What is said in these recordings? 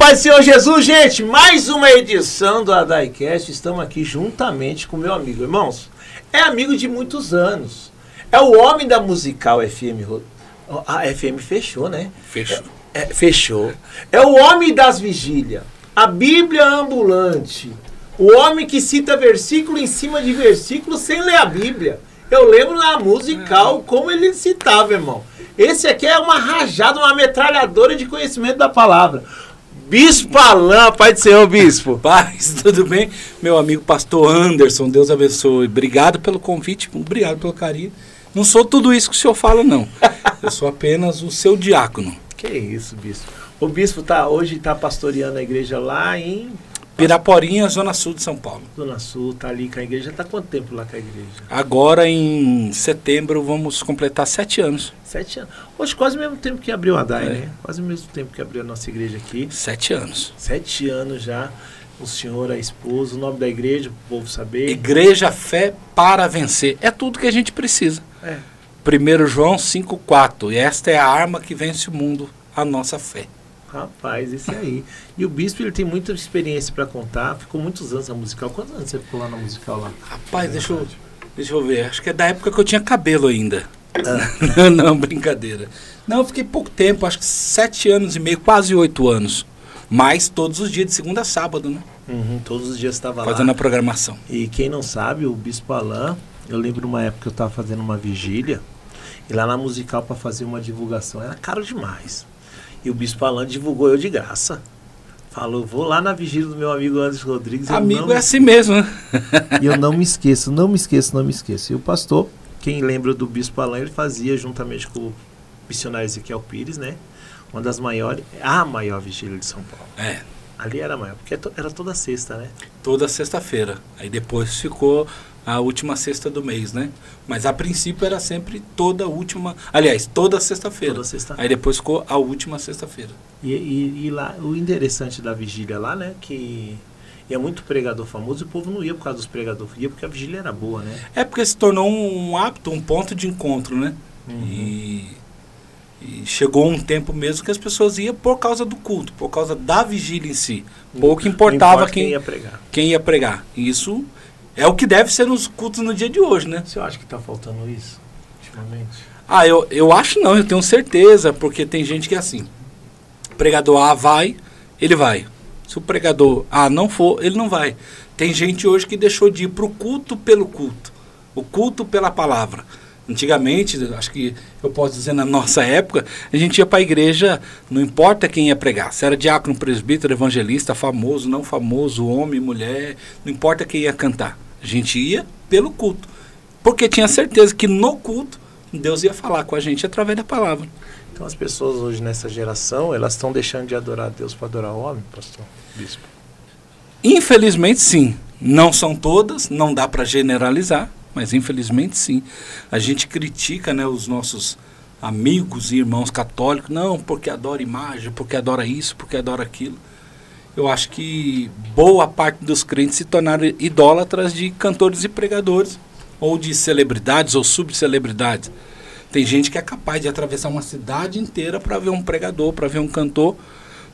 paz do Senhor Jesus, gente, mais uma edição do AdaiCast. Estamos aqui juntamente com meu amigo. Irmãos, é amigo de muitos anos. É o homem da Musical FM. A FM fechou, né? Fechou. Fechou. É o homem das vigílias. A Bíblia ambulante. O homem que cita versículo em cima de versículo sem ler a Bíblia. Eu lembro na Musical como ele citava, irmão. Esse aqui é uma rajada, uma metralhadora de conhecimento da palavra. Bispo Alain, Pai do Senhor, Bispo. Paz, tudo bem? Meu amigo pastor Anderson, Deus abençoe. Obrigado pelo convite, obrigado pelo carinho. Não sou tudo isso que o senhor fala, não. Eu sou apenas o seu diácono. Que isso, Bispo. O Bispo hoje está pastoreando a igreja lá em... Piraporinha, Zona Sul de São Paulo. Zona Sul, tá ali com a igreja. Tá quanto tempo lá com a igreja? Agora, em setembro, vamos completar 7 anos. 7 anos. Hoje, quase o mesmo tempo que abriu a Adai, né? Quase o mesmo tempo que abriu a nossa igreja aqui. 7 anos. 7 anos já. O senhor, a esposa, o nome da igreja, para o povo saber. Igreja Fé para Vencer. É tudo que a gente precisa. 1 João 5,4. E esta é a arma que vence o mundo, a nossa fé. Rapaz, esse aí. E o Bispo, ele tem muita experiência para contar. Ficou muitos anos na Musical. Quantos anos você ficou lá na Musical lá? Rapaz, deixa eu ver. Acho que é da época que eu tinha cabelo ainda. Não, brincadeira. Não, eu fiquei pouco tempo. Acho que 7 anos e meio, quase 8 anos. Mas todos os dias, de segunda a sábado, né? Todos os dias estava lá. Fazendo a programação. E quem não sabe, o Bispo Alain, eu lembro uma época que eu estava fazendo uma vigília. E lá na Musical, para fazer uma divulgação, era caro demais. E o Bispo Alain divulgou eu de graça. Falou, vou lá na vigília do meu amigo Anderson Rodrigues. Amigo é assim mesmo, né? E eu não me esqueço. E o pastor, quem lembra do Bispo Alain, ele fazia juntamente com o missionário Ezequiel Pires, né? Uma das maiores, a maior vigília de São Paulo. Ali era a maior, porque era toda sexta, né? Toda sexta-feira. Aí depois ficou a última sexta do mês, né? Mas a princípio era sempre toda sexta-feira. Aí depois ficou a última sexta-feira. E lá, o interessante da vigília lá, né? Que é muito pregador famoso e o povo não ia por causa dos pregadores, ia porque a vigília era boa, né? É porque se tornou um hábito, um ponto de encontro, né? E chegou um tempo mesmo que as pessoas iam por causa do culto, por causa da vigília em si. Pouco importava quem ia pregar. Isso é o que deve ser nos cultos no dia de hoje, né? Você acha que está faltando isso ultimamente? Eu acho não, eu tenho certeza, porque tem gente que é assim. O pregador A vai, ele vai. Se o pregador A não for, ele não vai. Tem gente hoje que deixou de ir para o culto pelo culto. O culto pela palavra. Antigamente, acho que eu posso dizer na nossa época, a gente ia para a igreja, não importa quem ia pregar. Se era diácono, presbítero, evangelista, famoso, não famoso, homem, mulher, não importa quem ia cantar. A gente ia pelo culto. Porque tinha certeza que no culto, Deus ia falar com a gente através da palavra. Então as pessoas hoje nessa geração, elas estão deixando de adorar Deus para adorar o homem, pastor, bispo? Infelizmente sim. Não são todas, não dá para generalizar. Mas infelizmente sim. A gente critica, né, os nossos amigos e irmãos católicos. Não, porque adora imagem, porque adora isso, porque adora aquilo. Eu acho que boa parte dos crentes se tornaram idólatras de cantores e pregadores. Ou de celebridades ou subcelebridades. Tem gente que é capaz de atravessar uma cidade inteira para ver um pregador, para ver um cantor.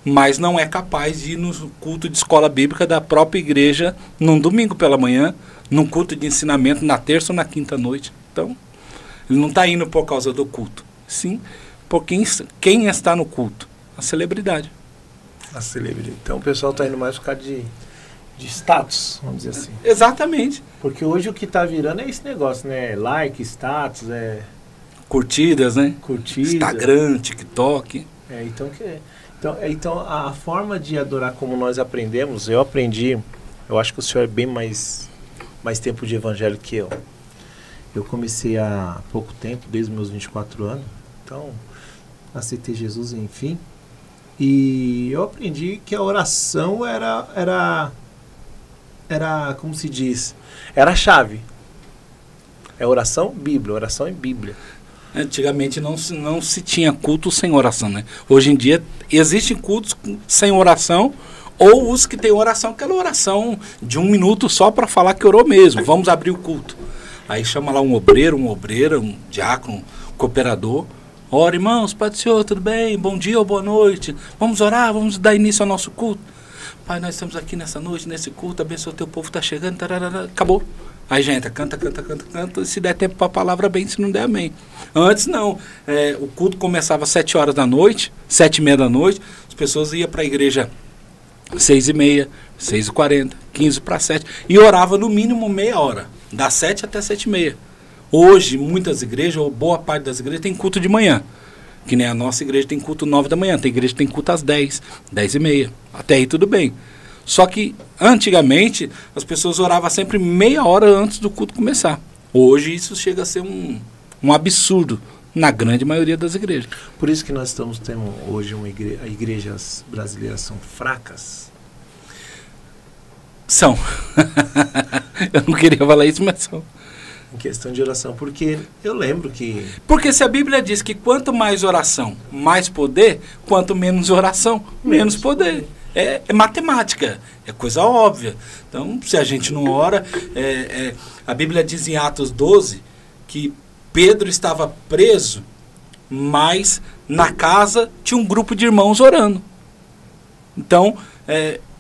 Mas não é capaz de ir no culto de escola bíblica da própria igreja num domingo pela manhã, num culto de ensinamento na terça ou na quinta noite. Então, ele não está indo por causa do culto. Sim, por quem está no culto? A celebridade. A celebridade. Então o pessoal está indo mais por causa de status, vamos dizer assim. Exatamente. Porque hoje o que está virando é esse negócio, né? Like, status, curtidas, né? Curtidas. Instagram, TikTok. Então a forma de adorar como nós aprendemos, eu aprendi, eu acho que o senhor é bem mais tempo de evangelho que eu. Eu comecei há pouco tempo, desde os meus 24 anos, então aceitei Jesus, enfim. E eu aprendi que a oração era como se diz, era a chave. É oração, Bíblia, oração é Bíblia. Antigamente não se tinha culto sem oração, né? Hoje em dia existem cultos sem oração, ou os que têm oração, aquela oração de 1 minuto só para falar que orou mesmo. Vamos abrir o culto. Aí chama lá um obreiro, uma obreira, um diácono, um cooperador. Ora, irmãos, Pai do Senhor, tudo bem? Bom dia ou boa noite? Vamos orar, vamos dar início ao nosso culto. Pai, nós estamos aqui nessa noite, nesse culto, abençoa o teu povo, está chegando, tararara, acabou. Aí já entra, canta, se der tempo para a palavra, bem, se não der, amém. Antes não, o culto começava às 7 horas da noite, 7h30 da noite, as pessoas iam para a igreja 6h30, 6h40, 6:45, e orava no mínimo meia hora, das 7 até 7h30. Hoje, muitas igrejas, ou boa parte das igrejas, tem culto de manhã. Que nem a nossa igreja tem culto 9 da manhã. Tem igreja que tem culto às 10, 10h30. Até aí tudo bem. Só que, antigamente, as pessoas oravam sempre meia hora antes do culto começar. Hoje, isso chega a ser um absurdo na grande maioria das igrejas. Por isso que nós estamos tendo hoje igrejas brasileiras são fracas? São. Eu não queria falar isso, mas são. Em questão de oração, porque eu lembro que... Porque se a Bíblia diz que quanto mais oração, mais poder, quanto menos oração, menos poder. É matemática, é coisa óbvia. Então, se a gente não ora... a Bíblia diz em Atos 12 que Pedro estava preso, mas na casa tinha um grupo de irmãos orando. Então,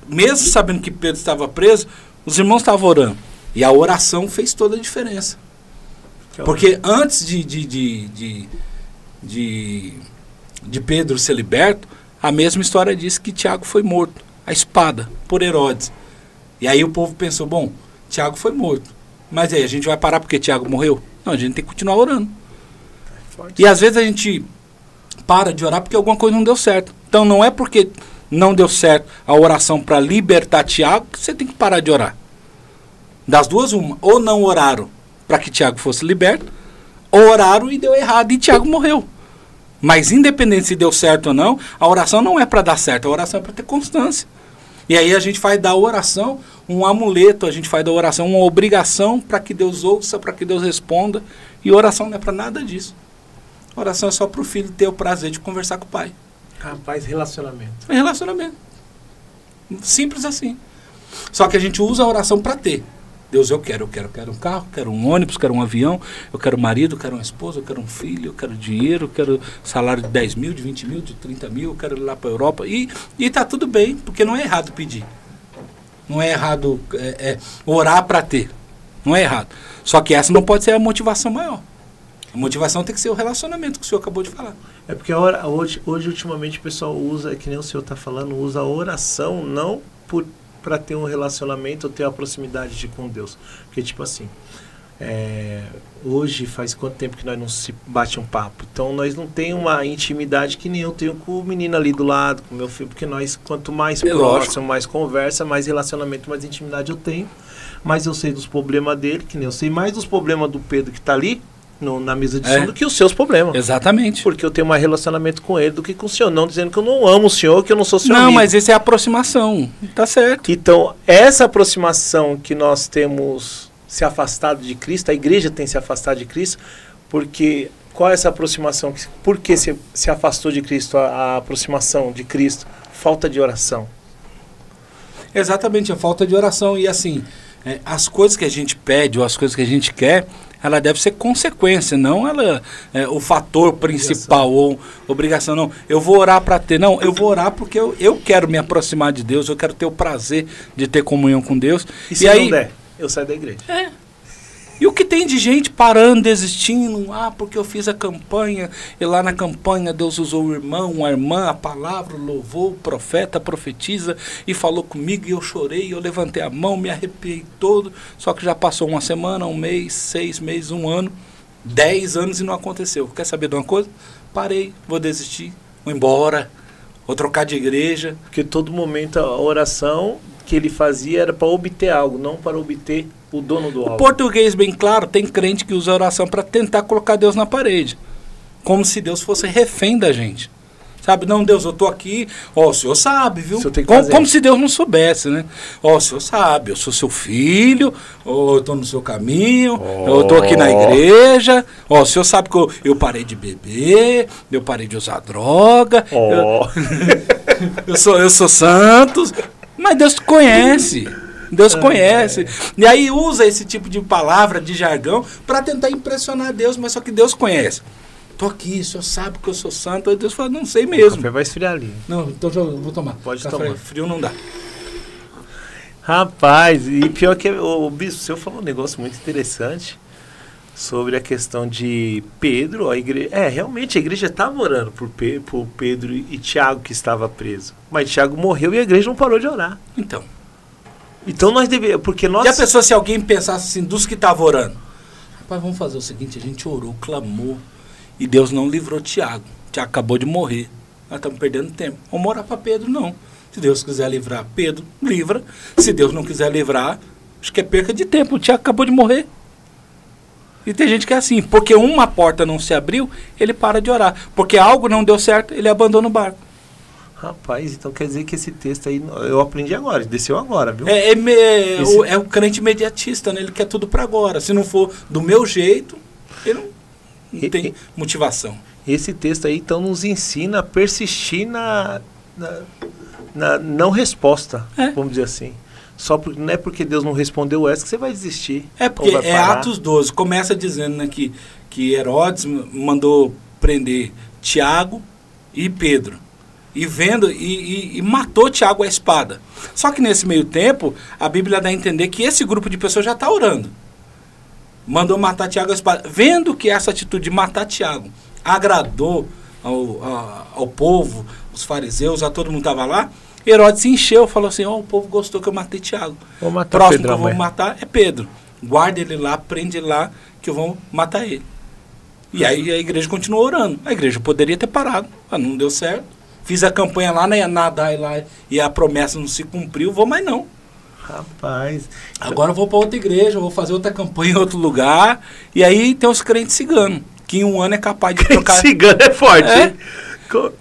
mesmo sabendo que Pedro estava preso, os irmãos estavam orando. E a oração fez toda a diferença. Porque antes de Pedro ser liberto, a mesma história diz que Tiago foi morto, a espada, por Herodes. E aí o povo pensou, bom, Tiago foi morto. Mas aí, a gente vai parar porque Tiago morreu? Não, a gente tem que continuar orando. E às vezes a gente para de orar porque alguma coisa não deu certo. Então não é porque não deu certo a oração para libertar Tiago que você tem que parar de orar. Das duas, uma. Ou não oraram para que Tiago fosse liberto, ou oraram e deu errado e Tiago morreu. Mas independente se deu certo ou não, a oração não é para dar certo, a oração é para ter constância. E aí a gente faz da oração um amuleto, a gente faz da oração uma obrigação para que Deus ouça, para que Deus responda. E oração não é para nada disso. A oração é só para o filho ter o prazer de conversar com o pai. Rapaz, relacionamento. É relacionamento. Simples assim. Só que a gente usa a oração para ter. Deus, eu quero um carro, quero um ônibus, quero um avião, eu quero um marido, eu quero uma esposa, eu quero um filho, eu quero dinheiro, eu quero salário de 10 mil, de 20 mil, de 30 mil, eu quero ir lá para a Europa. E tá tudo bem, porque não é errado pedir. Não é errado orar para ter. Não é errado. Só que essa não pode ser a motivação maior. A motivação tem que ser o relacionamento que o senhor acabou de falar. É porque hoje ultimamente, o pessoal usa, que nem o senhor está falando, usa a oração não para ter um relacionamento ou ter a proximidade com Deus. Porque, tipo assim, hoje faz quanto tempo que nós não se bate um papo? Então, nós não tem uma intimidade que nem eu tenho com o menino ali do lado, com o meu filho, porque nós, quanto mais próximo, mais conversa, mais relacionamento, mais intimidade eu tenho. Mas eu sei dos problemas dele, que nem eu sei mais dos problemas do Pedro que está ali, na mesa de som, do que os seus problemas. Exatamente. Porque eu tenho mais relacionamento com ele do que com o senhor. Não dizendo que eu não amo o senhor, que eu não sou seu amigo. Não, mas essa é a aproximação. Tá certo. Então, essa aproximação que nós temos se afastado de Cristo, a igreja tem se afastado de Cristo, porque qual é essa aproximação? Por que se afastou de Cristo, a aproximação de Cristo? Falta de oração. Exatamente, a falta de oração. E assim, as coisas que a gente pede ou as coisas que a gente quer, ela deve ser consequência, não ela o fator principal ou obrigação. Não, eu vou orar para ter. Não, eu vou orar porque eu quero me aproximar de Deus, eu quero ter o prazer de ter comunhão com Deus. E se aí, não der, eu saio da igreja. E o que tem de gente parando, desistindo, porque eu fiz a campanha, e lá na campanha Deus usou o irmão, a irmã, a palavra, louvou, o profeta, a profetisa, e falou comigo, e eu chorei, eu levantei a mão, me arrepiei todo, só que já passou uma semana, um mês, 6 meses, 1 ano, 10 anos e não aconteceu. Quer saber de uma coisa? Parei, vou desistir, vou embora, vou trocar de igreja. Porque todo momento a oração que ele fazia era para obter algo, não para obter o dono do algo. O português bem claro, tem crente que usa a oração para tentar colocar Deus na parede. Como se Deus fosse refém da gente. Sabe, não, Deus, eu tô aqui, o senhor sabe, viu? Como se Deus não soubesse, né? O senhor sabe, eu sou seu filho, eu tô no seu caminho, eu tô aqui na igreja, o senhor sabe que eu parei de beber, eu parei de usar droga, eu sou santo, mas Deus te conhece. Deus conhece. E aí usa esse tipo de palavra, de jargão, para tentar impressionar Deus, mas só que Deus conhece. tô aqui, o senhor sabe que eu sou santo. Aí Deus fala, não sei mesmo. O café vai esfriar ali. Não, então eu vou tomar. Pode café tomar. Frio não dá. Rapaz, e pior que o bispo, o senhor falou um negócio muito interessante sobre a questão de Pedro, a igreja. Realmente a igreja estava orando por Pedro e Tiago, que estava preso. Mas Tiago morreu e a igreja não parou de orar. Então nós devemos, porque nós... E a pessoa, se alguém pensasse assim, dos que estavam orando, rapaz, vamos fazer o seguinte, a gente orou, clamou, e Deus não livrou Tiago. Tiago acabou de morrer. Nós estamos perdendo tempo. Vamos orar para Pedro, não. Se Deus quiser livrar Pedro, livra. Se Deus não quiser livrar, acho que é perca de tempo. O Tiago acabou de morrer. E tem gente que é assim, porque uma porta não se abriu, ele para de orar. Porque algo não deu certo, ele abandona o barco. Rapaz, então quer dizer que esse texto aí, eu aprendi agora, desceu agora, viu? É o crente imediatista, né? Ele quer tudo para agora. Se não for do meu jeito, ele não tem motivação. Esse texto aí, então, nos ensina a persistir na não resposta, vamos dizer assim. Não é porque Deus não respondeu essa que você vai desistir. Porque é Atos 12, começa dizendo, né, que Herodes mandou prender Tiago e Pedro. E matou Tiago à espada. Só que nesse meio tempo, a Bíblia dá a entender que esse grupo de pessoas já está orando. Mandou matar Tiago à espada. Vendo que essa atitude de matar Tiago agradou ao povo, os fariseus, a todo mundo estava lá, Herodes se encheu, falou assim, o povo gostou que eu matei Tiago. Próximo que eu vou matar é Pedro. Guarda ele lá, prende ele lá, que eu vou matar ele. E aí a igreja continuou orando. A igreja poderia ter parado, mas não deu certo. Fiz a campanha lá na Nadai lá e a promessa não se cumpriu, vou mais não. Rapaz. Agora eu vou para outra igreja, vou fazer outra campanha em outro lugar. E aí tem os crentes ciganos, que em um ano é capaz de trocar... Cigano é forte, hein?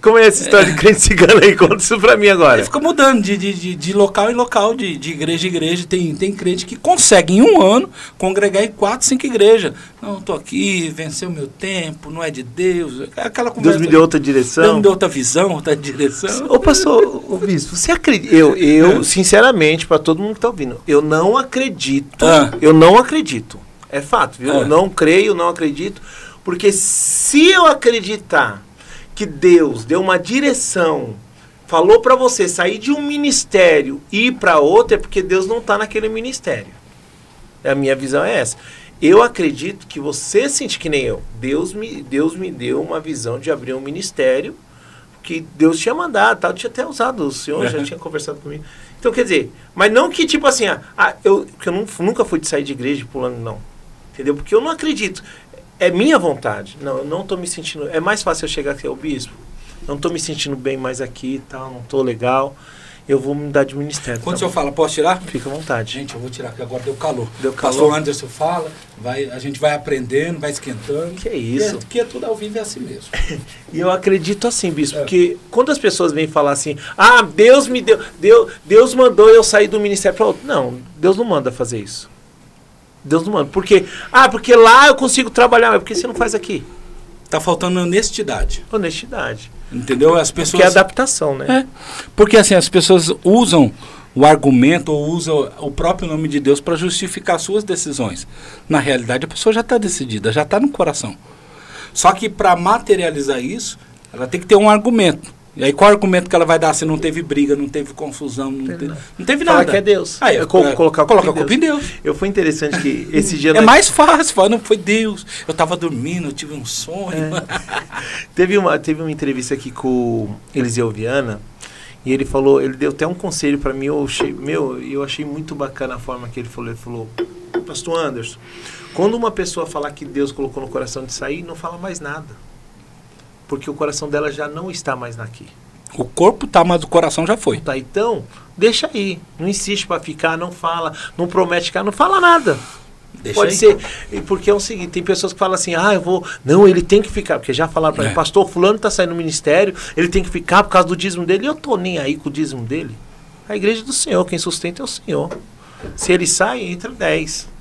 Como é essa história de crente cigano aí? Conta isso pra mim agora. Ele fica mudando de local em local, de igreja em igreja. Tem crente que consegue em um ano congregar em 4, 5 igrejas. Não, estou aqui, venceu o meu tempo, não é de Deus. Aquela conversa. Deus me deu outra direção. Deus me deu outra visão, outra direção. Ô pastor, ô bispo, você acredita? Eu sinceramente, para todo mundo que está ouvindo, eu não acredito. Eu não acredito. É fato, viu? Eu não creio, não acredito. Porque se eu acreditar que Deus deu uma direção, falou para você sair de um ministério e ir para outro, é porque Deus não está naquele ministério. A minha visão é essa. Eu acredito que você sente que nem eu. Deus me deu uma visão de abrir um ministério que Deus tinha mandado, tal, tinha até usado, o senhor já tinha conversado comigo. Então, quer dizer, mas não que tipo assim, eu nunca fui de sair de igreja pulando, não. Entendeu? Porque eu não acredito. É minha vontade. Não, eu não estou me sentindo... É mais fácil eu chegar aqui ao bispo. Não estou me sentindo bem mais aqui e tal, não estou legal. Eu vou mudar de ministério. Quando o senhor fala, posso tirar? Fica à vontade. Gente, eu vou tirar, porque agora deu calor. Deu calor. Pastor Anderson fala, a gente vai aprendendo, vai esquentando. Que é isso? Porque tudo ao vivo é assim mesmo. E eu acredito assim, bispo, porque quando as pessoas vêm falar assim, Deus me deu, Deus mandou eu sair do ministério para outro. Não, Deus não manda fazer isso. Deus não manda. Porque lá eu consigo trabalhar, mas por que você não faz aqui? Tá faltando honestidade. Honestidade. Entendeu? As pessoas... Porque é adaptação, né? Porque assim, as pessoas usam o argumento ou usam o próprio nome de Deus para justificar suas decisões. Na realidade, a pessoa já está decidida, já está no coração. Só que para materializar isso, ela tem que ter um argumento. E aí qual argumento que ela vai dar se não teve briga, não teve confusão, não teve nada? Fala que é Deus. Coloca a culpa em Deus. Foi interessante que esse dia... mais fácil, falar, não foi Deus. Eu estava dormindo, eu tive um sonho. Teve uma entrevista aqui com o Eliseu Viana, e ele falou, ele deu até um conselho para mim, eu achei muito bacana a forma que ele falou. Ele falou, Pastor Anderson, quando uma pessoa falar que Deus colocou no coração de sair, não fala mais nada. Porque o coração dela já não está mais naqui. O corpo tá, mas o coração já foi. Tá, então, deixa aí. Não insiste para ficar, não fala, não promete ficar, não fala nada. Pode ser. Porque é o seguinte, tem pessoas que falam assim, não, ele tem que ficar. Porque já falaram para mim, pastor, fulano tá saindo do ministério, ele tem que ficar por causa do dízimo dele. E eu tô nem aí com o dízimo dele. A igreja do Senhor, quem sustenta é o Senhor. Se ele sai, entra 10.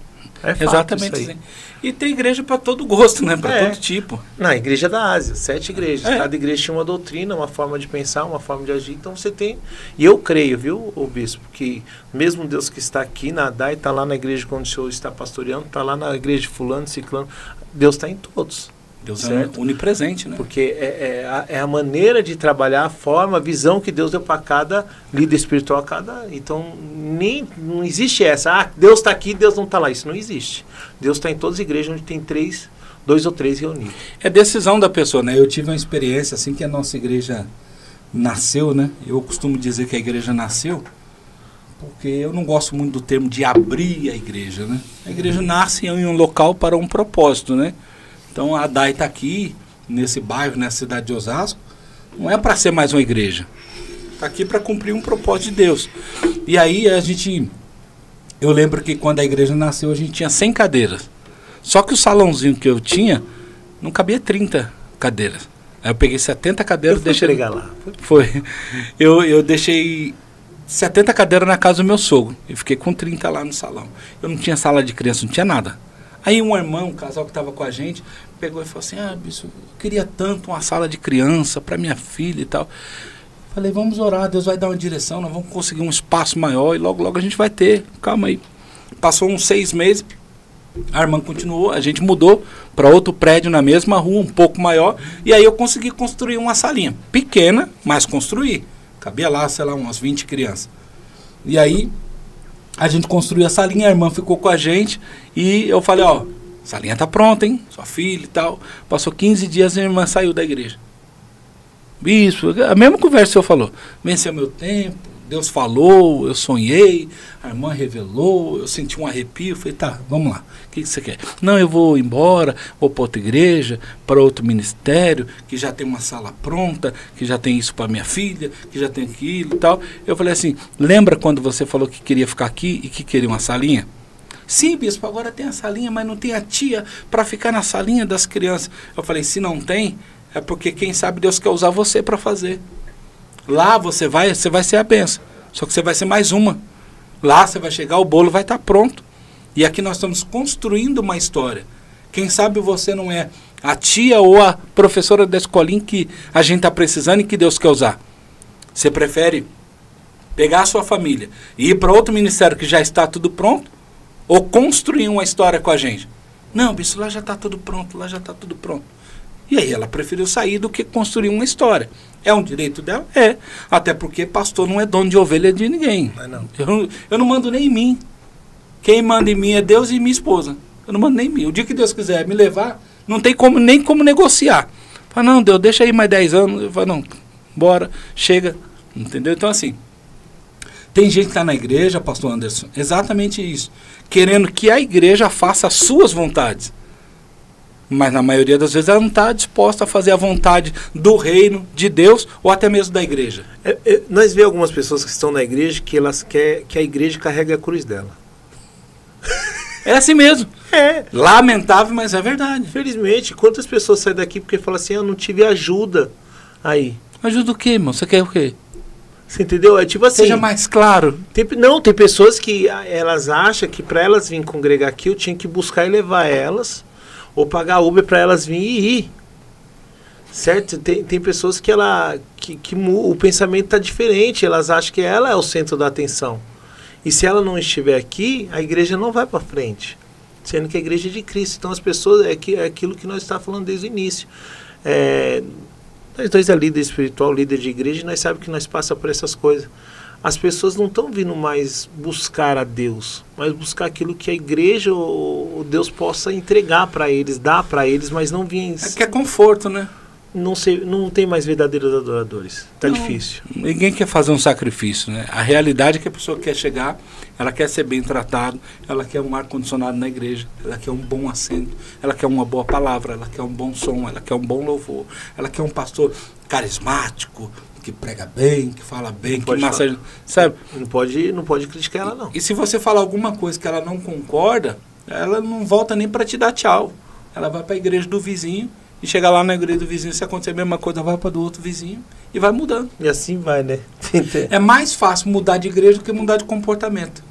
É fato. Exatamente assim. E tem igreja para todo gosto, né? Para todo tipo. Na igreja da Ásia, 7 igrejas. Cada igreja tinha uma doutrina, uma forma de pensar, uma forma de agir. Então você tem... E eu creio, viu, o bispo, que mesmo Deus que está aqui na Adai, está lá na igreja quando o senhor está pastoreando, está lá na igreja de fulano, ciclano, Deus está em todos. Deus certo? é onipresente, né? Porque é a maneira de trabalhar, a forma, a visão que Deus deu para cada líder espiritual, então não existe essa, Deus está aqui, Deus não está lá, isso não existe. Deus está em todas as igrejas onde tem 2 ou 3 reunidos. É decisão da pessoa, né? Eu tive uma experiência assim que a nossa igreja nasceu, né? Eu costumo dizer que a igreja nasceu porque eu não gosto muito do termo de abrir a igreja, né? A igreja nasce em um local para um propósito, né? Então a DAI está aqui, nesse bairro, nessa cidade de Osasco, não é para ser mais uma igreja. Está aqui para cumprir um propósito de Deus. E aí eu lembro que quando a igreja nasceu a gente tinha 100 cadeiras. Só que o salãozinho que eu tinha não cabia 30 cadeiras. Aí eu peguei 70 cadeiras e deixei... pegar lá. Foi. Eu deixei 70 cadeiras na casa do meu sogro. Eu fiquei com 30 lá no salão. Eu não tinha sala de criança, não tinha nada. Aí um irmão, um casal que estava com a gente, pegou e falou assim, bicho, eu queria tanto uma sala de criança para minha filha e tal. Falei, vamos orar, Deus vai dar uma direção, nós vamos conseguir um espaço maior e logo, logo a gente vai ter. Calma aí. Passou uns 6 meses, a irmã continuou, a gente mudou para outro prédio na mesma rua, um pouco maior, e aí eu consegui construir uma salinha. Pequena, mas construí. Cabia lá, sei lá, umas 20 crianças. E aí a gente construiu a salinha, a irmã ficou com a gente e eu falei, a salinha tá pronta, hein? Sua filha e tal. Passou 15 dias e a irmã saiu da igreja. Bispo, a mesma conversa que o senhor falou. Venceu meu tempo, Deus falou, eu sonhei, a irmã revelou, eu senti um arrepio. Falei, tá, vamos lá, o que você quer? Não, eu vou embora, vou para outra igreja, para outro ministério, que já tem uma sala pronta, que já tem isso para minha filha, que já tem aquilo e tal. Eu falei assim, lembra quando você falou que queria ficar aqui e que queria uma salinha? Sim, bispo, agora tem a salinha, mas não tem a tia para ficar na salinha das crianças. Eu falei, se não tem, é porque quem sabe Deus quer usar você para fazer. Lá você vai ser a benção. Só que você vai ser mais uma. Lá você vai chegar, o bolo vai estar pronto. E aqui nós estamos construindo uma história. Quem sabe você não é a tia ou a professora da escolinha que a gente está precisando e que Deus quer usar. Você prefere pegar a sua família e ir para outro ministério que já está tudo pronto? Ou construir uma história com a gente? Não, bicho, lá já está tudo pronto, lá já está tudo pronto. E aí ela preferiu sair do que construir uma história. É um direito dela? É. Até porque pastor não é dono de ovelha de ninguém. Não. Eu não mando nem em mim. Quem manda em mim é Deus e minha esposa. Eu não mando nem em mim. O dia que Deus quiser me levar, não tem nem como negociar. Fala, não, Deus, deixa aí mais 10 anos. Eu falo, não, bora, chega. Entendeu? Então, assim, tem gente que está na igreja, pastor Anderson, exatamente isso. Querendo que a igreja faça as suas vontades. Mas na maioria das vezes ela não está disposta a fazer a vontade do reino, de Deus, ou até mesmo da igreja. Nós vemos algumas pessoas que estão na igreja que elas querem que a igreja carregue a cruz dela. É assim mesmo. É. Lamentável, mas é verdade. Infelizmente, quantas pessoas saem daqui porque falam assim, eu não tive ajuda aí. Ajuda o quê, irmão? Você quer o quê? Você entendeu? É tipo assim... Seja mais claro. Tem pessoas que elas acham que para elas virem congregar aqui, eu tinha que buscar e levar elas, ou pagar Uber para elas virem e ir. Certo? Tem pessoas que o pensamento está diferente, elas acham que ela é o centro da atenção. E se ela não estiver aqui, a igreja não vai para frente. Sendo que a igreja é de Cristo. Então as pessoas, é aquilo que nós estamos falando desde o início. Nós dois é líder espiritual, líder de igreja, e nós sabemos que nós passamos por essas coisas. As pessoas não estão vindo mais buscar a Deus, mas buscar aquilo que a igreja ou Deus possa entregar para eles, dar para eles, mas não vir... É que é conforto, né? Não tem mais verdadeiros adoradores. Tá não, difícil. Ninguém quer fazer um sacrifício, né? A realidade é que a pessoa quer chegar, ela quer ser bem tratada, ela quer um ar-condicionado na igreja, ela quer um bom assento, ela quer uma boa palavra, ela quer um bom som, ela quer um bom louvor, ela quer um pastor carismático, que prega bem, que fala bem, que massageia, sabe? Não pode criticar ela, não. E se você falar alguma coisa que ela não concorda, ela não volta nem para te dar tchau. Ela vai para a igreja do vizinho, e chegar lá na igreja do vizinho, se acontecer a mesma coisa, vai para do outro vizinho e vai mudando. E assim vai, né? É mais fácil mudar de igreja do que mudar de comportamento.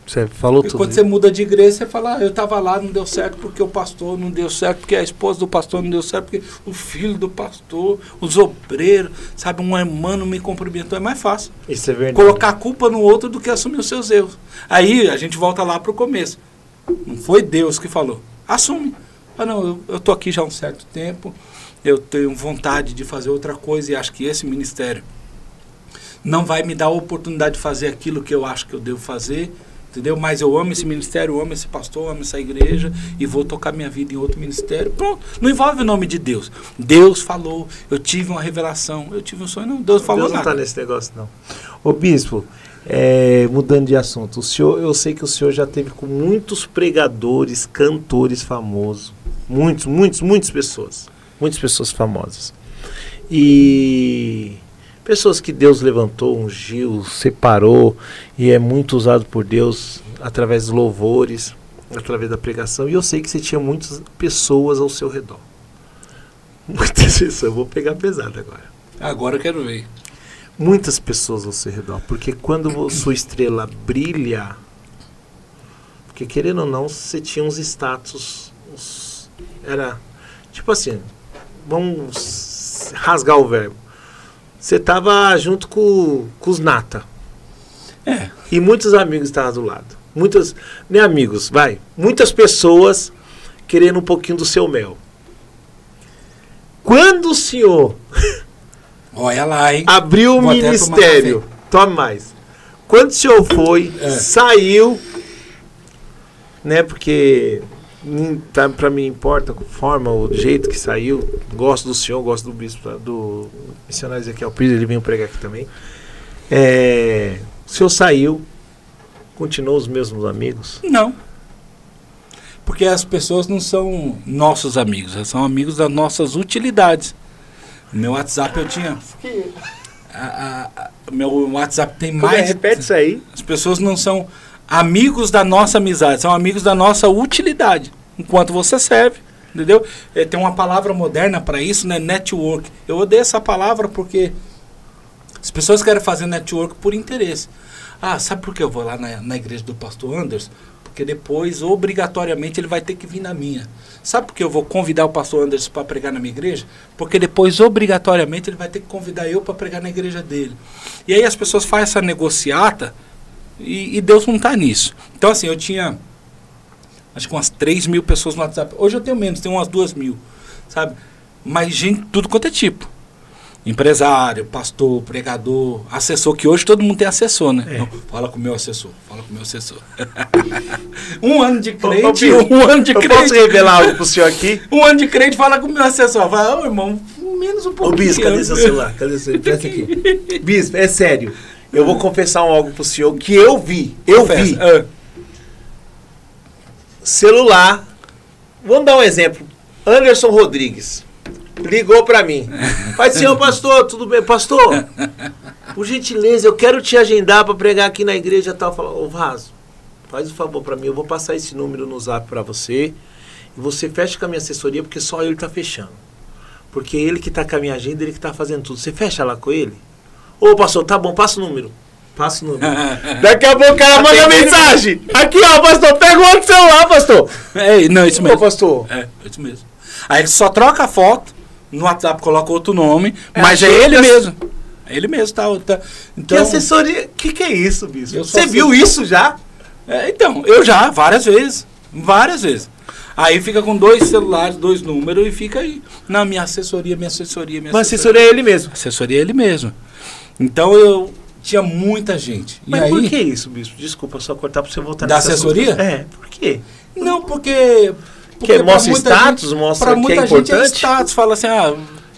Você falou porque tudo. Quando você muda de igreja, você fala, eu estava lá, não deu certo porque o pastor não deu certo, porque a esposa do pastor não deu certo, porque o filho do pastor, os obreiros, sabe, uma irmã não me cumprimentou. É mais fácil. Isso é verdade. Colocar a culpa no outro do que assumir os seus erros. Aí a gente volta lá para o começo. Não foi Deus que falou. Assume. Não, eu estou aqui já há um certo tempo, eu tenho vontade de fazer outra coisa e acho que esse ministério não vai me dar a oportunidade de fazer aquilo que eu acho que eu devo fazer, entendeu? Mas eu amo esse ministério, eu amo esse pastor, eu amo essa igreja e vou tocar minha vida em outro ministério. Pronto, não envolve o nome de Deus. Deus falou, eu tive uma revelação, eu tive um sonho, não, Deus falou Deus não nada. está nesse negócio, não. Ô bispo, mudando de assunto, eu sei que o senhor já teve com muitos pregadores, cantores famosos, muitas pessoas famosas. E pessoas que Deus levantou, ungiu, separou e é muito usado por Deus através dos louvores, através da pregação. E eu sei que você tinha muitas pessoas ao seu redor. Muitas pessoas, eu vou pegar pesado agora. Agora eu quero ver. Muitas pessoas ao seu redor, porque quando sua estrela brilha, porque querendo ou não, você tinha uns status, era tipo assim, vamos rasgar o verbo. Você estava junto com os nata. E muitos amigos estavam do lado. Muitos, nem amigos, muitas pessoas querendo um pouquinho do seu mel. Quando o senhor olha lá, hein? abriu o ministério, tome mais. Quando o senhor foi, saiu, né? Porque para mim importa a forma, o jeito que saiu. Gosto do senhor, gosto do bispo, do missionário Ezequiel Pires, ele veio pregar aqui também. O senhor saiu, continuou os mesmos amigos? Não. Porque as pessoas não são nossos amigos, elas são amigos das nossas utilidades. No meu WhatsApp eu tinha... meu WhatsApp tem mais... Repete isso aí. As pessoas não são amigos da nossa amizade, são amigos da nossa utilidade. Enquanto você serve, entendeu? Tem uma palavra moderna para isso, né? Network. Eu odeio essa palavra porque as pessoas querem fazer network por interesse. Sabe por que eu vou lá na igreja do pastor Anderson? Porque depois, obrigatoriamente, ele vai ter que vir na minha. Sabe por que eu vou convidar o pastor Anderson para pregar na minha igreja? Porque depois, obrigatoriamente, ele vai ter que convidar eu para pregar na igreja dele. E aí as pessoas fazem essa negociata e Deus não está nisso. Então, assim, eu tinha, acho que umas 3.000 pessoas no WhatsApp. Hoje eu tenho menos, tenho umas 2.000, sabe? Mas gente, tudo quanto é tipo. Empresário, pastor, pregador, assessor, que hoje todo mundo tem assessor, né? Não, fala com o meu assessor, fala com o meu assessor. Um ano de crente, eu posso revelar algo pro senhor aqui? Um ano de crente, fala com o meu assessor. Fala, irmão, menos um pouquinho. Ô, bispo, cadê seu celular? Cadê seu? Presta aqui. Bispo, é sério. Eu vou confessar algo pro senhor que eu vi. Celular. Vamos dar um exemplo. Anderson Rodrigues ligou pra mim. Pai, senhor pastor, tudo bem? Pastor, por gentileza, eu quero te agendar pra pregar aqui na igreja tal. Fala, ô Vaso, faz um favor pra mim, eu vou passar esse número no zap pra você e você fecha com a minha assessoria, porque só ele tá fechando. Porque ele que tá com a minha agenda, ele que tá fazendo tudo. Você fecha lá com ele? Ô pastor, tá bom, passa o número. Passa o número. Daqui a pouco o cara manda mensagem. Aqui, ó, pastor, pega o outro celular, pastor. Não, isso mesmo. Ô, pastor. Isso mesmo. Aí ele só troca a foto, no WhatsApp coloca outro nome, mas é ele mesmo. É ele mesmo, tá? Então, que assessoria? Que é isso, bispo? Você viu isso já? Então, eu já, várias vezes. Várias vezes. Aí fica com 2 celulares, 2 números e fica aí. Não, minha assessoria. Mas assessoria é ele mesmo. Assessoria é ele mesmo. Então eu tinha muita gente. Mas e aí, por que isso, bispo? Desculpa, só cortar pra você voltar da assessoria? Por quê? Não, porque mostra status, mostra que é importante. Muita gente é status, fala assim,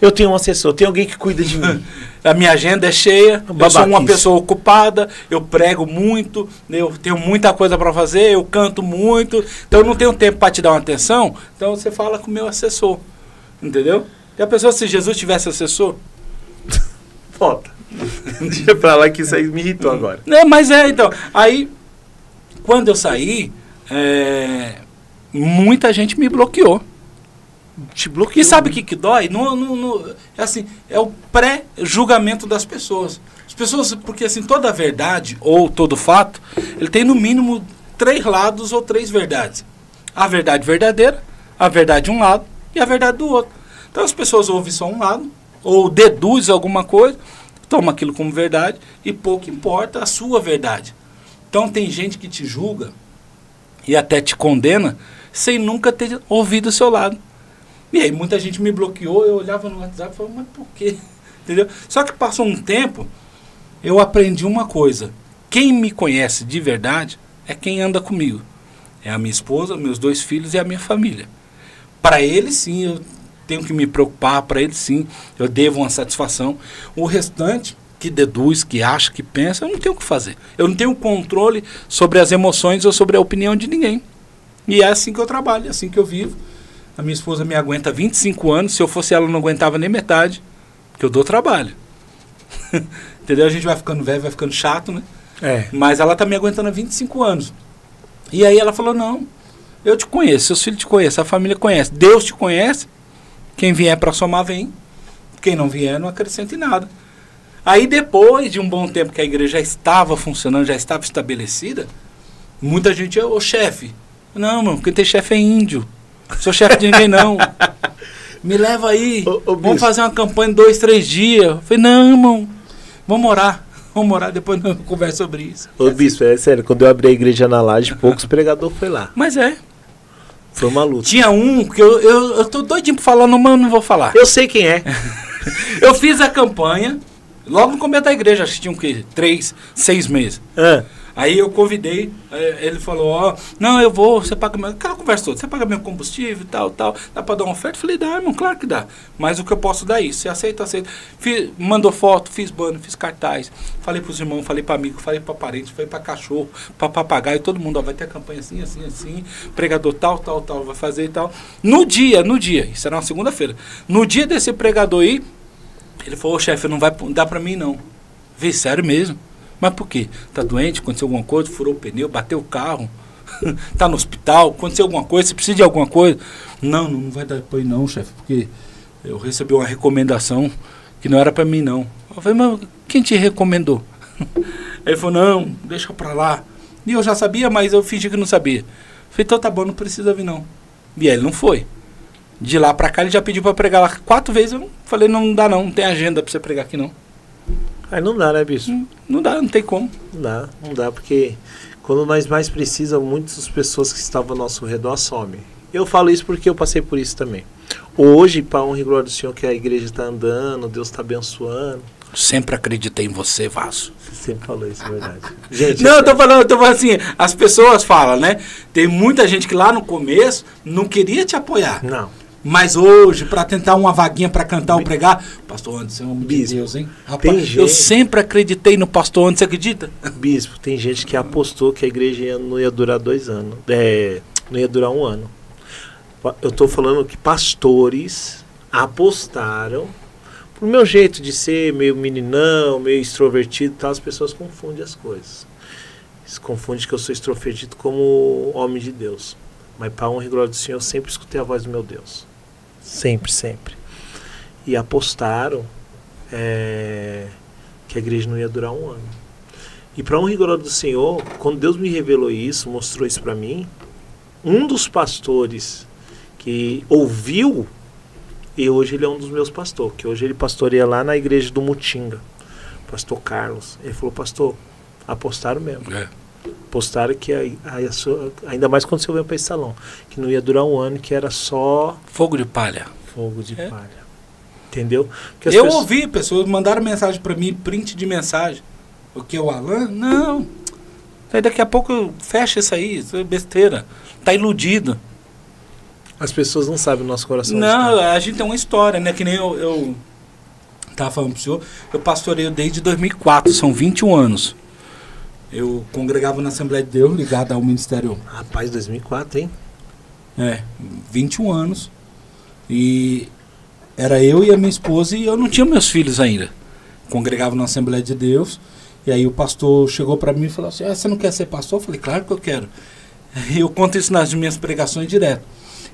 eu tenho um assessor, tem alguém que cuida de mim. A minha agenda é cheia, eu sou uma pessoa ocupada, eu prego muito, eu tenho muita coisa para fazer, eu canto muito, então eu não tenho tempo para te dar uma atenção, então você fala com o meu assessor, entendeu? E a pessoa, se Jesus tivesse assessor... Volta. Deixa pra lá que isso aí me irritou agora. Mas então, aí, quando eu saí, muita gente me bloqueou. Te bloqueou. E sabe o que dói? É assim, é o pré-julgamento das pessoas. As pessoas, porque assim, toda a verdade, ou todo fato, ele tem no mínimo 3 lados ou 3 verdades. A verdade verdadeira, a verdade de um lado e a verdade do outro. Então as pessoas ouvem só um lado, ou deduzem alguma coisa, tomam aquilo como verdade, e pouco importa a sua verdade. Então tem gente que te julga e até te condena, sem nunca ter ouvido o seu lado. E aí muita gente me bloqueou, eu olhava no WhatsApp e falava, mas por quê? Entendeu? Só que passou um tempo, eu aprendi uma coisa. Quem me conhece de verdade é quem anda comigo. É a minha esposa, meus 2 filhos e a minha família. Para eles, sim, eu tenho que me preocupar. Para eles, sim, eu devo uma satisfação. O restante, que deduz, que acha, que pensa, eu não tenho o que fazer. Eu não tenho controle sobre as emoções ou sobre a opinião de ninguém. E é assim que eu trabalho, é assim que eu vivo. A minha esposa me aguenta há 25 anos. Se eu fosse ela, eu não aguentava nem metade. Porque eu dou trabalho. Entendeu? A gente vai ficando velho, vai ficando chato, né? Mas ela tá me aguentando há 25 anos. E aí ela falou, não, eu te conheço, seus filhos te conhecem, a família conhece, Deus te conhece, quem vier para somar vem, quem não vier não acrescenta em nada. Aí depois de um bom tempo que a igreja já estava funcionando, já estava estabelecida, muita gente, ô chefe, não, mano, quem tem chefe é índio, sou chefe de ninguém não, me leva aí, vamos fazer uma campanha em 2, 3 dias. Eu falei, não, irmão, vamos orar. Vamos morar, depois não conversa sobre isso. Ô, bispo, é sério, quando eu abri a igreja na laje, poucos pregadores foi lá. Mas foi uma luta. Tinha um que eu tô doidinho pra falar, mas eu não vou falar. Eu sei quem é. Eu fiz a campanha, logo no começo da igreja, acho que tinha o quê? 3, 6 meses. Aí eu convidei, ele falou, ó, não, eu vou, você paga meu... Aquela conversa toda, você paga meu combustível e tal, dá pra dar uma oferta? Eu falei, dá, irmão, claro que dá. Mas o que eu posso dar é isso, você aceita, aceita. Mandou foto, fiz banner, fiz cartaz, falei pros irmãos, falei pra amigo, falei pra parente, falei pra cachorro, pra papagaio, todo mundo, ó, vai ter a campanha assim, assim, assim, pregador tal, vai fazer e tal. No dia, isso era uma segunda-feira, no dia desse pregador aí, ele falou, ô chefe, não vai dar pra mim não. Vê, sério mesmo. Mas por quê? Tá doente, aconteceu alguma coisa, furou o pneu, bateu o carro, tá no hospital, aconteceu alguma coisa, você precisa de alguma coisa? Não vai dar apoio não, chefe, porque eu recebi uma recomendação que não era pra mim não. Eu falei, mas quem te recomendou? Ele falou, não, deixa pra lá. E eu já sabia, mas eu fingi que não sabia. Eu falei, então tá bom, não precisa vir não. E aí ele não foi. De lá pra cá ele já pediu pra pregar lá 4 vezes, eu falei, não dá não tem agenda pra você pregar aqui não. Aí não dá, né, bispo? Não dá, não tem como. Não dá, porque quando nós mais precisamos, muitas pessoas que estavam ao nosso redor somem. Eu falo isso porque eu passei por isso também. Hoje, para honra e glória do Senhor, que a igreja está andando, Deus está abençoando. Sempre acreditei em você, Vaso. Você sempre falou isso, é verdade. Gente, não, eu tô falando assim, as pessoas falam, né? Tem muita gente que lá no começo não queria te apoiar. Não. Mas hoje, para tentar uma vaguinha para cantar ou pregar, pastor Anderson, é um homem de Deus, hein? Rapaz, eu sempre acreditei no pastor Anderson, você acredita? Bispo, tem gente que apostou que a igreja não ia durar 2 anos, não ia durar 1 ano. Eu estou falando que pastores apostaram, pro meu jeito de ser, meio meninão, meio extrovertido e tal, as pessoas confundem as coisas. Eles confundem que eu sou extrovertido como homem de Deus. Mas para honra e glória do Senhor, eu sempre escutei a voz do meu Deus. Sempre. E apostaram que a igreja não ia durar 1 ano. E para honra e glória do Senhor, quando Deus me revelou isso, mostrou isso para mim, um dos pastores que ouviu, e hoje ele é um dos meus pastores, que hoje ele pastoreia lá na igreja do Mutinga, pastor Carlos. Ele falou, pastor, apostaram mesmo. Postaram que ainda mais quando você veio para esse salão, que não ia durar 1 ano, que era só fogo de palha. Palha. Entendeu? Porque eu ouvi, pessoas mandaram mensagem para mim, print de mensagem. O que, o Alan? Não. Aí daqui a pouco fecha isso aí, isso é besteira. Tá iludido. As pessoas não sabem o nosso coração. Não, a gente tem uma história, né? Que nem eu tava falando pro senhor, eu pastoreio desde 2004, são 21 anos. Eu congregava na Assembleia de Deus, ligado ao Ministério. Rapaz, 2004, hein? 21 anos. E era eu e a minha esposa e eu não tinha meus filhos ainda. Congregava na Assembleia de Deus. E aí o pastor chegou para mim e falou assim, você não quer ser pastor? Eu falei, claro que eu quero. Eu conto isso nas minhas pregações direto.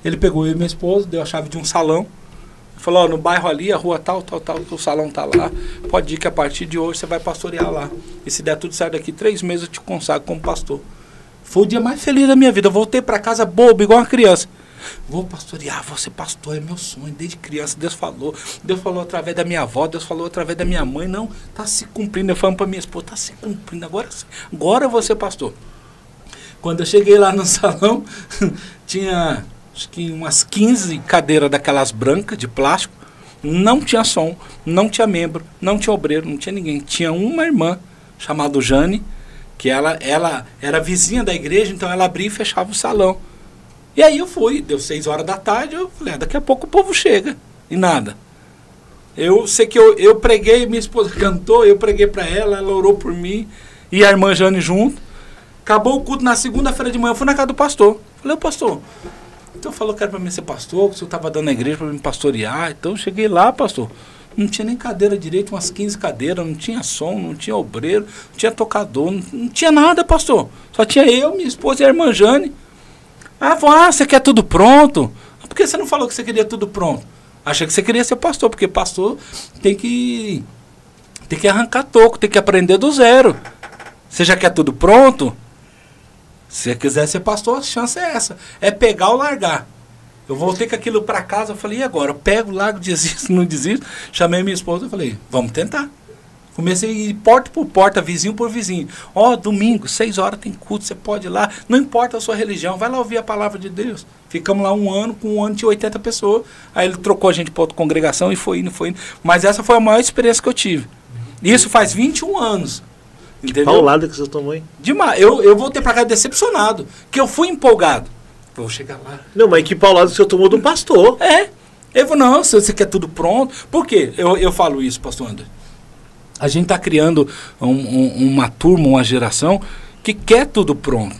Ele pegou eu e minha esposa, deu a chave de um salão. Falou, no bairro ali, a rua tal, o salão tá lá. Pode ir que a partir de hoje você vai pastorear lá. E se der tudo certo daqui 3 meses eu te consagro como pastor. Foi o dia mais feliz da minha vida. Eu voltei para casa bobo, igual uma criança. Vou pastorear, vou ser pastor, é meu sonho. Desde criança Deus falou através da minha avó, Deus falou através da minha mãe. Não, tá se cumprindo. Eu falo para minha esposa, tá se cumprindo. Agora eu vou ser pastor. Quando eu cheguei lá no salão, tinha acho que umas 15 cadeiras daquelas brancas de plástico. Não tinha som, não tinha membro, não tinha obreiro, não tinha ninguém. Tinha uma irmã chamada Jane, que ela era vizinha da igreja, então ela abria e fechava o salão. E aí eu fui, deu 6 horas da tarde, eu falei, daqui a pouco o povo chega. E nada. Eu sei que eu preguei, minha esposa cantou, eu preguei para ela orou por mim, e a irmã Jane junto. Acabou o culto na segunda-feira de manhã, eu fui na casa do pastor. Falei, ô pastor, então falou que era para mim ser pastor, que o senhor estava dando na igreja para me pastorear. Então eu cheguei lá, pastor, não tinha nem cadeira direito, umas 15 cadeiras, não tinha som, não tinha obreiro, não tinha tocador, não tinha nada, pastor. Só tinha eu, minha esposa e a irmã Jane. Você quer tudo pronto? Por que você não falou que você queria tudo pronto? Achei que você queria ser pastor, porque pastor tem que arrancar toco, tem que aprender do zero. Você já quer tudo pronto? Se você quiser ser pastor, a chance é essa. É pegar ou largar. Eu voltei com aquilo para casa, eu falei, e agora? Eu pego, largo, desisto, não desisto. Chamei minha esposa e falei, vamos tentar. Comecei a ir porta por porta, vizinho por vizinho. Domingo, 6 horas tem culto, você pode ir lá. Não importa a sua religião, vai lá ouvir a palavra de Deus. Ficamos lá um ano, com um ano tinha 80 pessoas. Aí ele trocou a gente para outra congregação e foi indo. Mas essa foi a maior experiência que eu tive. Isso faz 21 anos. Entendeu? Que paulada que você tomou, hein? Demais. Eu voltei para casa decepcionado, que eu fui empolgado. Vou chegar lá. Não, mas que paulada que você tomou do pastor. Eu falei, não, você quer tudo pronto. Por quê? Eu falo isso, pastor André. A gente está criando uma turma, uma geração que quer tudo pronto.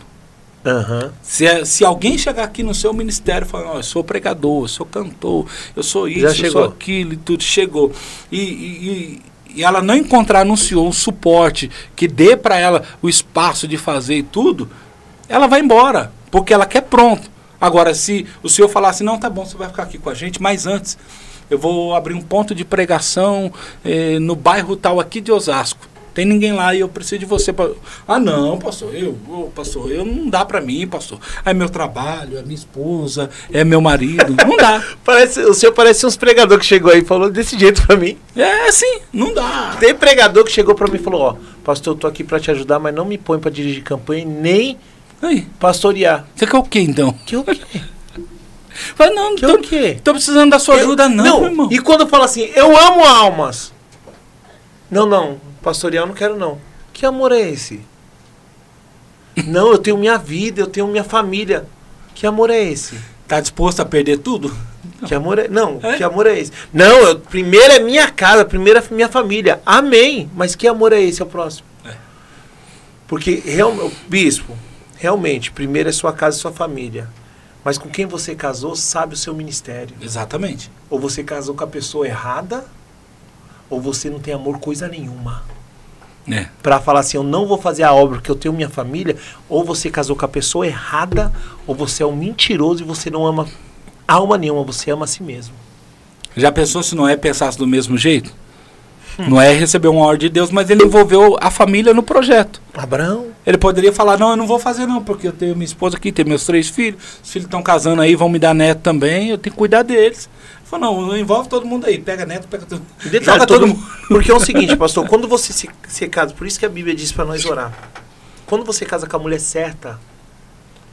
Uhum. Se alguém chegar aqui no seu ministério e falar, eu sou pregador, eu sou cantor, eu sou isso, eu sou aquilo, e tudo, chegou. E ela não anunciou um suporte que dê para ela o espaço de fazer e tudo, ela vai embora, porque ela quer pronto. Agora, se o senhor falar assim, não, tá bom, você vai ficar aqui com a gente, mas antes, eu vou abrir um ponto de pregação no bairro tal aqui de Osasco. Tem ninguém lá e eu preciso de você. Não, pastor, eu não dá para mim, pastor. É meu trabalho, é minha esposa, é meu marido. Não dá. O senhor parece uns pregadores que chegou aí e falou desse jeito para mim. Sim, não dá. Tem pregador que chegou para mim e falou, pastor, eu tô aqui para te ajudar, mas não me põe para dirigir campanha nem pastorear. Você quer o quê, então? Que o quê? Fala, não, tô precisando da sua ajuda, não, irmão. E quando fala assim, eu amo almas. Não, pastorear eu não quero, não. Que amor é esse? Não, eu tenho minha vida, eu tenho minha família. Que amor é esse? Tá disposto a perder tudo? Que amor é? Não, que amor é esse? Não, primeiro é minha casa, primeiro é minha família. Amém. Mas que amor é esse ao próximo? Porque, bispo, realmente, primeiro é sua casa e sua família. Mas com quem você casou sabe o seu ministério. Exatamente. Ou você casou com a pessoa errada, ou você não tem amor coisa nenhuma. Para falar assim, eu não vou fazer a obra porque eu tenho minha família, ou você casou com a pessoa errada, ou você é um mentiroso e você não ama alma nenhuma, você ama a si mesmo. Já pensou se Noé pensasse do mesmo jeito? Noé recebeu uma ordem de Deus, mas ele envolveu a família no projeto. Abraão. Ele poderia falar, não, eu não vou fazer não, porque eu tenho minha esposa aqui, tenho meus 3 filhos, os filhos estão casando aí, vão me dar neto também, eu tenho que cuidar deles. Ele falou, não envolve todo mundo aí, pega neto, pega todo mundo. Joga todo mundo. Porque é o seguinte, pastor, quando você se casa, por isso que a Bíblia diz para nós orar. Quando você casa com a mulher certa,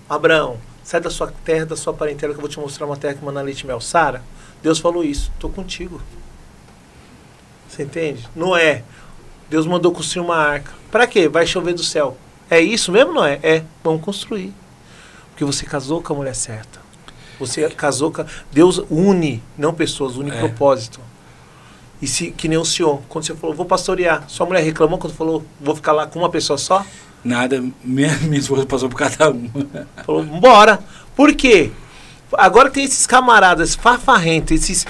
Abraão, sai da sua terra, da sua parentela, que eu vou te mostrar uma terra que manda leite e mel. Sara, Deus falou isso, estou contigo. Você entende? Noé, Deus mandou construir uma arca. Para quê? Vai chover do céu. É isso mesmo, Noé? Vamos construir. Porque você casou com a mulher certa. Você casou com... Deus une, não pessoas, une propósito. E que nem o senhor, quando você falou, vou pastorear, sua mulher reclamou quando falou, vou ficar lá com uma pessoa só? Nada, minha esposa passou por cada uma. Falou, bora. Por quê? Agora tem esses camaradas farfarrentos, esses...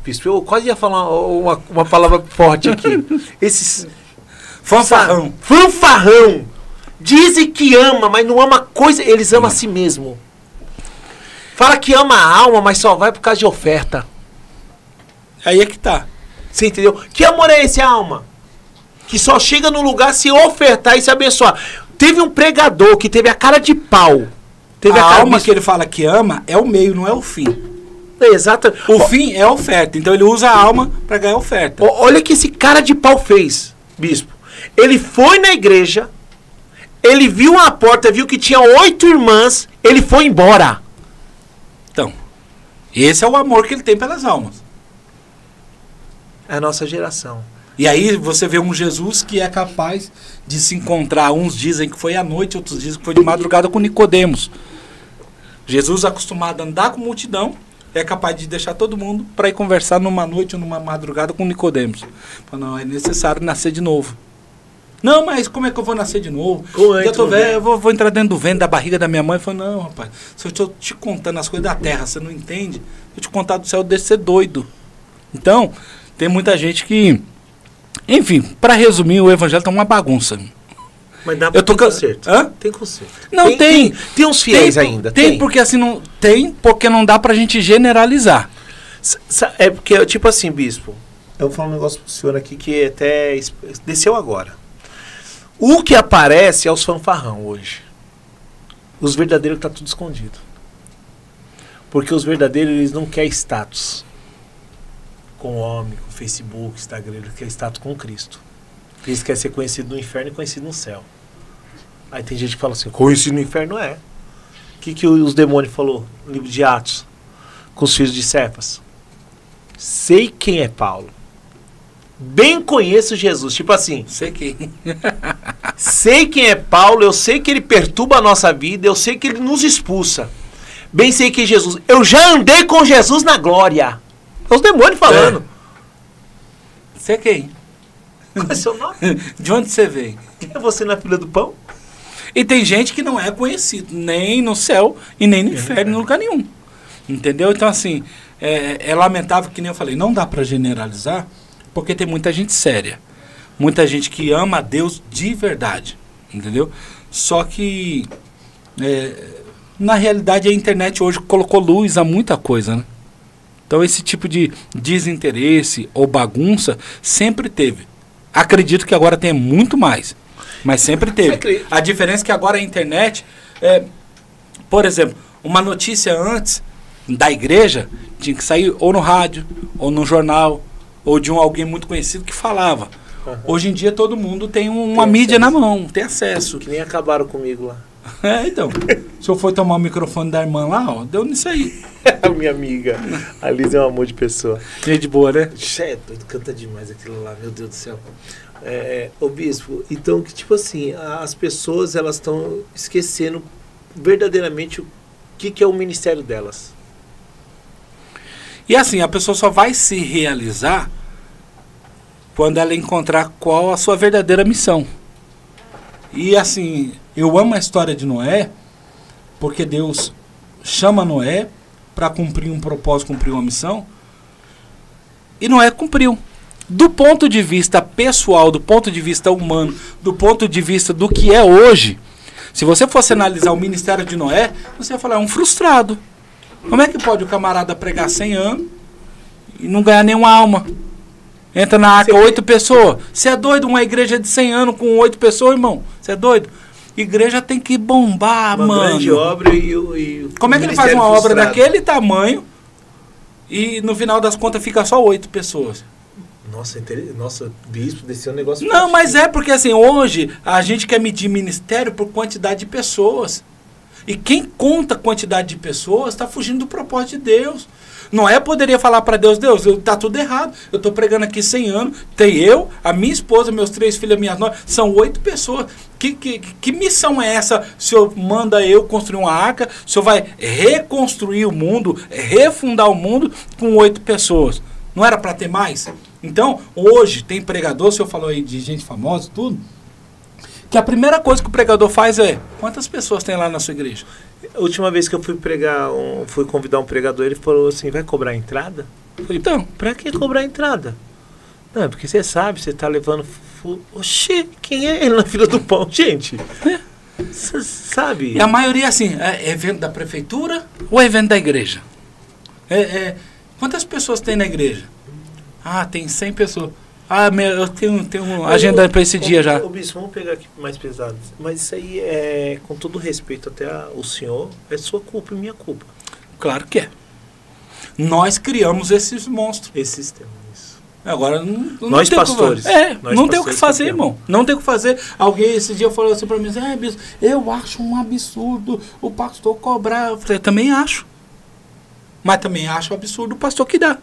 bispo, eu quase ia falar uma palavra forte aqui. Esses... Fanfarrão. Fanfarrão. Dizem que ama, mas não ama coisa, eles amam a si mesmo. Fala que ama a alma, mas só vai por causa de oferta. Aí é que tá. Você entendeu? Que amor é esse, a alma? Que só chega no lugar se ofertar e se abençoar. Teve um pregador que teve a cara de pau. Teve a alma que ele fala que ama é o meio, não é o fim. Exato. O fim é a oferta. Então ele usa a alma para ganhar oferta. Olha o que esse cara de pau fez, bispo. Ele foi na igreja, Ele viu a porta, viu que tinha 8 irmãs, ele foi embora. Então, esse é o amor que ele tem pelas almas. É a nossa geração. E aí você vê um Jesus que é capaz de se encontrar. Uns dizem que foi à noite, outros dizem que foi de madrugada com Nicodemos. Jesus, acostumado a andar com multidão, é capaz de deixar todo mundo para ir conversar numa noite ou numa madrugada com Nicodemos. Não, é necessário nascer de novo. Não, mas como é que eu vou nascer de novo? Eu tô velho, eu vou entrar dentro do ventre da barriga da minha mãe. Falei, não, rapaz, se eu estou te contando as coisas da terra, você não entende? Eu te contar do céu, deixa ser doido. Então, tem muita gente que... Enfim, para resumir, o evangelho tá uma bagunça. Mas dá pra ter conserto. Hã? Tem conserto. Não, tem. Tem uns fiéis ainda. Tem, porque assim, não tem, porque não dá pra gente generalizar. É porque, tipo assim, bispo, eu vou falar um negócio pro senhor aqui que até desceu agora. O que aparece é os fanfarrão hoje. Os verdadeiros tá tudo escondido. Porque os verdadeiros, eles não querem status com o homem, com o Facebook, Instagram, eles querem status com Cristo. Eles querem ser conhecido no inferno e conhecido no céu. Aí tem gente que fala assim, conhecido no inferno é. O que os demônios falou no livro de Atos com os filhos de Cefas? Sei quem é Paulo. Bem conheço Jesus. Tipo assim. Sei quem. Sei quem é Paulo, eu sei que ele perturba a nossa vida, eu sei que ele nos expulsa. Bem sei que é Jesus. Eu já andei com Jesus na glória. É os demônios falando. Sei quem. Qual é o seu nome? De onde você veio? Quem é você na fila do pão? E tem gente que não é conhecido, nem no céu e nem no inferno, em lugar nenhum. Entendeu? Então, assim, é lamentável que nem eu falei, não dá para generalizar, porque tem muita gente séria. Muita gente que ama a Deus de verdade. Entendeu? Só que, na realidade, a internet hoje colocou luz a muita coisa, né? Então, esse tipo de desinteresse ou bagunça sempre teve. Acredito que agora tem muito mais, mas sempre teve. A diferença é que agora a internet, por exemplo, uma notícia antes da igreja tinha que sair ou no rádio, ou no jornal, ou de alguém muito conhecido que falava. Uhum. Hoje em dia todo mundo tem uma mídia na mão, tem acesso. Que nem acabaram comigo lá. Então, se eu for tomar o microfone da irmã lá, ó, deu nisso aí. A minha amiga, a Liz é um amor de pessoa. Gente boa, né? Doido, canta demais aquilo lá, meu Deus do céu. Ô bispo, então que tipo assim, as pessoas elas estão esquecendo verdadeiramente o que é o ministério delas. E assim, a pessoa só vai se realizar quando ela encontrar qual a sua verdadeira missão. E assim, eu amo a história de Noé, porque Deus chama Noé para cumprir um propósito, cumprir uma missão, e Noé cumpriu. Do ponto de vista pessoal, do ponto de vista humano, do ponto de vista do que é hoje, se você fosse analisar o ministério de Noé, você ia falar, é um frustrado. Como é que pode o camarada pregar 100 anos e não ganhar nenhuma alma? Entra na arca 8 pessoas. Você é doido? Uma igreja de 100 anos com 8 pessoas, irmão? Você é doido? Igreja tem que bombar, mano. Uma grande obra e como é que ele faz uma obra daquele tamanho e no final das contas fica só 8 pessoas? Nossa, bispo, desse é um negócio... Não, mas é porque assim, hoje a gente quer medir ministério por quantidade de pessoas. E quem conta quantidade de pessoas está fugindo do propósito de Deus. Noé poderia falar para Deus, tá tudo errado. Eu estou pregando aqui 100 anos, tem eu, a minha esposa, meus 3 filhos, minhas noras, são 8 pessoas. Que missão é essa? O Senhor manda eu construir uma arca, o Senhor vai reconstruir o mundo, refundar o mundo com 8 pessoas. Não era para ter mais? Então, hoje tem pregador, o senhor falou aí de gente famosa e tudo, que a primeira coisa que o pregador faz é, quantas pessoas tem lá na sua igreja? A última vez que eu fui fui convidar um pregador, ele falou assim, vai cobrar entrada? Eu falei, então, pra que cobrar entrada? Não, é porque você sabe, você tá levando... Oxê, quem é ele na fila do pão, gente? Você sabe? E a maioria, assim, é evento da prefeitura ou é evento da igreja? Quantas pessoas tem na igreja? Ah, tem 100 pessoas. Ah, eu tenho uma agenda para esse dia já. Bispo, vamos pegar aqui mais pesado. Mas isso aí é, com todo respeito até o senhor, é sua culpa e minha culpa. Claro que é. Nós criamos esses monstros. Esse sistema, isso. Agora, não Nós tem pastores. Não tem o que fazer, campeão. irmão. Não tem o que fazer. Alguém esse dia falou assim pra mim, bispo, eu acho um absurdo o pastor cobrar. Eu falei, também acho. Mas também acho absurdo o pastor que dá.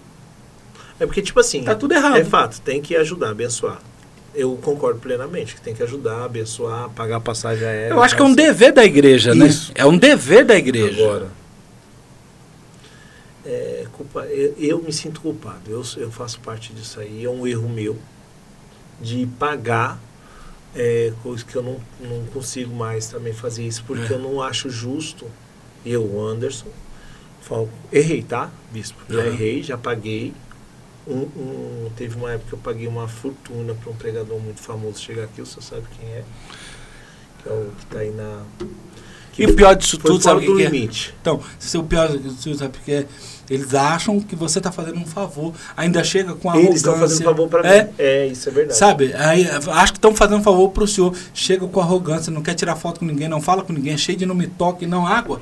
É porque, tipo assim, tá tudo errado. É fato, tem que ajudar, abençoar. Eu concordo plenamente que tem que ajudar, abençoar, pagar a passagem aérea. Eu acho que é um dever da igreja, Isso. né? É um dever da igreja. Agora, eu me sinto culpado. Eu faço parte disso aí. É um erro meu de pagar coisa que eu não consigo mais também fazer isso, porque eu não acho justo. Eu, Anderson, errei, tá, bispo? Já errei, já paguei. Teve uma época que eu paguei uma fortuna para um pregador muito famoso chegar aqui, o senhor sabe quem é? Que é o que está aí na... E o pior disso tudo, sabe o que é? Limite. Então, o pior disso tudo, sabe o que é? Eles acham que você está fazendo um favor. Ainda chega com arrogância. Eles estão fazendo um favor para mim. Isso é verdade. Sabe? Aí, acho que estão fazendo um favor para o senhor. Chega com arrogância, não quer tirar foto com ninguém, não fala com ninguém, é cheio de não me toque, não água.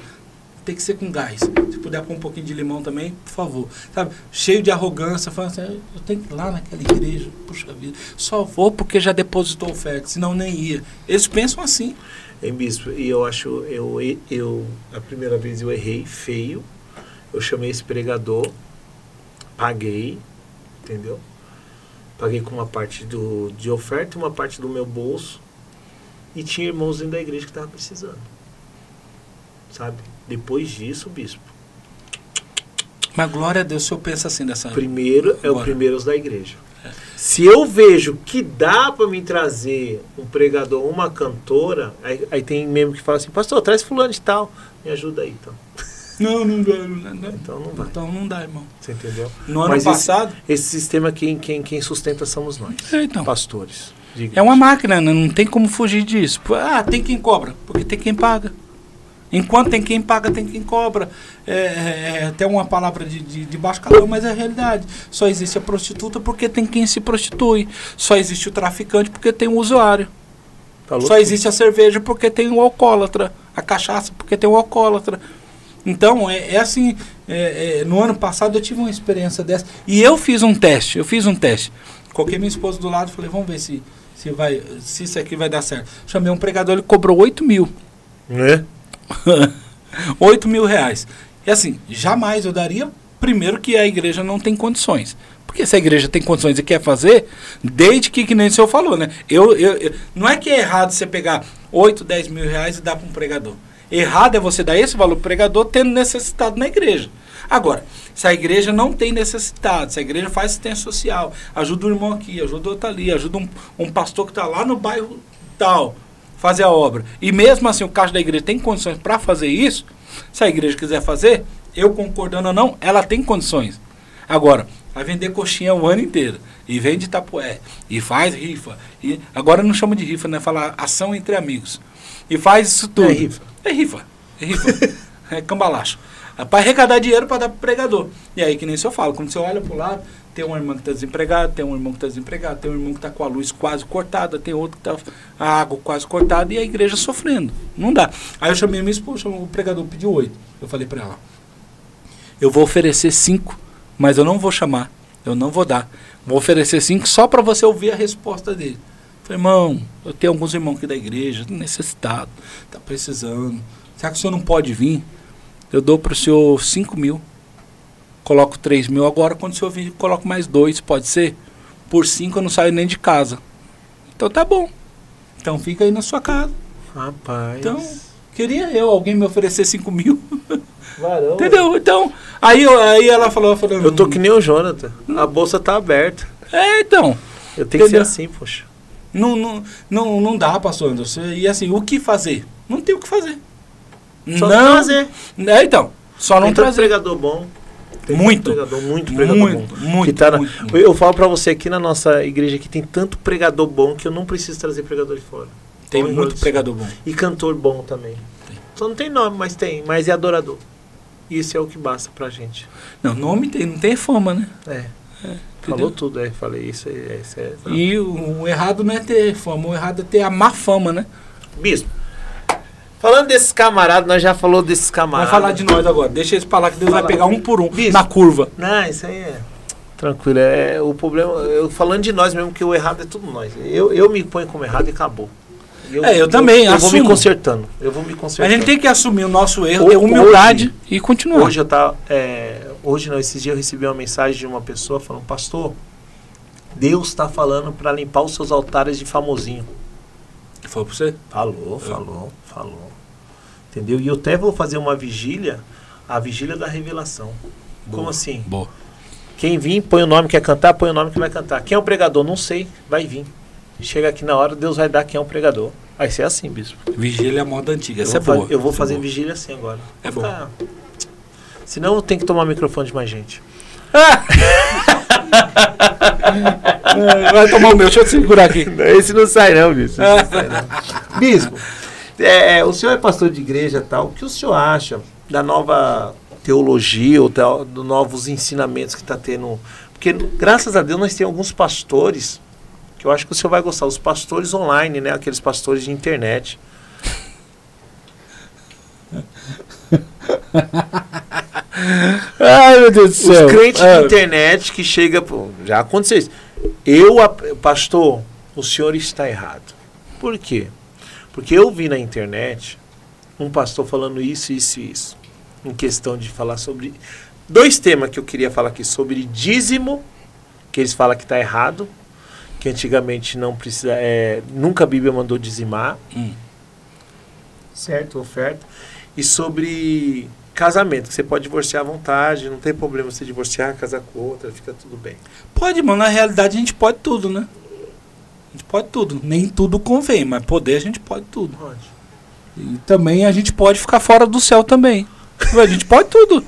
Tem que ser com gás. Se puder pôr um pouquinho de limão também, por favor. Sabe? Cheio de arrogância, falando assim, eu tenho que ir lá naquela igreja, puxa vida, só vou porque já depositou oferta, senão nem ia. Eles pensam assim. Bispo, e eu acho, a primeira vez eu errei feio, eu chamei esse pregador, paguei, entendeu? Paguei com uma parte de oferta e uma parte do meu bolso, e tinha irmãos dentro da igreja que estavam precisando, sabe? Depois disso, bispo. Mas glória a Deus, o senhor pensa assim dessa... Primeiro é o primeiros da igreja. Se eu vejo que dá para me trazer um pregador, uma cantora, aí tem mesmo que fala assim, pastor, traz fulano de tal, me ajuda aí, então. Não dá. Então não vai. Então não dá, irmão. Você entendeu? No ano passado... Esse sistema, quem sustenta somos nós, então, pastores. É uma máquina, né? Não tem como fugir disso. Tem quem cobra, porque tem quem paga. Enquanto tem quem paga, tem quem cobra. Até uma palavra de baixo calão, mas é a realidade. Só existe a prostituta porque tem quem se prostitui. Só existe o traficante porque tem o usuário. Só existe a cerveja porque tem o alcoólatra. A cachaça porque tem o alcoólatra. Então, assim, no ano passado eu tive uma experiência dessa. E eu fiz um teste. Coloquei minha esposa do lado e falei, vamos ver se isso aqui vai dar certo. Chamei um pregador, ele cobrou 8 mil. 8 mil reais. E assim, jamais eu daria, primeiro que a igreja não tem condições. Porque se a igreja tem condições e quer fazer, desde que nem o senhor falou, né? Não é que é errado você pegar 8, 10 mil reais e dar para um pregador. Errado é você dar esse valor para o pregador tendo necessitado na igreja. Agora, se a igreja não tem necessidade, se a igreja faz assistência social, ajuda um irmão aqui, ajuda outro ali, ajuda um pastor que está lá no bairro tal, fazer a obra. E mesmo assim o caixa da igreja tem condições para fazer isso, se a igreja quiser fazer, eu concordando ou não, ela tem condições. Agora, vai vender coxinha o ano inteiro, e vende Itapué, e faz rifa, e agora não chama de rifa, né? Fala ação entre amigos. E faz isso tudo. É rifa. É cambalacho. É para arrecadar dinheiro para dar para o pregador. E aí, que nem o senhor fala, quando você olha para o lado, tem um irmão que está desempregado, tem um irmão que está desempregado, tem um irmão que está com a luz quase cortada, tem outro que está a água quase cortada e a igreja sofrendo. Não dá. Aí eu chamei minha esposa, o pregador pediu 8. Eu falei para ela, eu vou oferecer 5, mas eu não vou chamar, eu não vou dar. Vou oferecer 5 só para você ouvir a resposta dele. Eu falei, irmão, eu tenho alguns irmãos aqui da igreja, necessitado, está precisando. Será que o senhor não pode vir? Eu dou para o senhor 5 mil. Coloco 3 mil agora, quando o senhor vir, coloco mais 2, pode ser? Por 5 eu não saio nem de casa. Então tá bom. Então fica aí na sua casa. Rapaz. Então, queria alguém me oferecer 5 mil. Varão. Entendeu? Então, aí ela falou... Eu tô que nem o Jonathan. A bolsa tá aberta. Então. Eu tenho que ser assim, poxa. Não dá, pastor Anderson. E assim, o que fazer? Não tem o que fazer. Só não trazer. Então, só não trazer. Pregador bom. Muito pregador bom. Eu falo pra você, aqui na nossa igreja aqui tem tanto pregador bom que eu não preciso trazer pregador de fora. Tem muito pregador bom. E cantor bom também. Só não tem nome, mas é adorador. Isso é o que basta pra gente. Não, nome tem, não tem fama, né? Falou tudo, falei isso aí. E o errado não é ter fama, o errado é ter a má fama, né? Bispo, falando desses camaradas, nós já falou desses camaradas. Vamos falar de nós agora, deixa eles falar que Deus vai pegar um por um, bispo, na curva. Não, isso aí Tranquilo. O problema, falando de nós mesmo, que o errado é tudo nós. Eu me ponho como errado e acabou. Eu também eu assumo. vou me consertando. A gente tem que assumir o nosso erro, ter humildade e continuar. Hoje não, esses dias eu recebi uma mensagem de uma pessoa falando: pastor, Deus está falando para limpar os seus altares de famosinho. Falou para você? Falou. Entendeu? E eu até vou fazer uma vigília, a vigília da revelação. Como assim? Boa. Quem vir, põe o nome que quer cantar, põe o nome que vai cantar. Quem é o pregador? Não sei, vai vir. Chega aqui na hora, Deus vai dar quem é o pregador. Vai ser assim, bispo. Vigília é a moda antiga, essa é boa. Eu vou fazer vigília assim agora. É bom. Senão eu tenho que tomar microfone de mais gente. Vai tomar o meu, deixa eu te segurar aqui. Esse não sai não, bispo. Bispo, o senhor é pastor de igreja e tal. O que o senhor acha da nova teologia ou dos novos ensinamentos que está tendo? Porque, graças a Deus, nós temos alguns pastores que eu acho que o senhor vai gostar. Os pastores online, né? Aqueles pastores de internet. Ai, meu Deus do céu. Os crentes de internet que chegam... Já aconteceu isso. Pastor, o senhor está errado. Por quê? Porque eu vi na internet um pastor falando isso, em questão de falar sobre... 2 temas que eu queria falar aqui. Sobre dízimo, que eles falam que está errado, que antigamente não precisa... nunca a Bíblia mandou dizimar. Certo? Oferta. E sobre casamento, que você pode divorciar à vontade, não tem problema você divorciar, casar com outra, fica tudo bem. Pode, mano. Na realidade, a gente pode tudo, né? A gente pode tudo. Nem tudo convém, mas poder a gente pode tudo. Pode. E também a gente pode ficar fora do céu também. A gente pode tudo.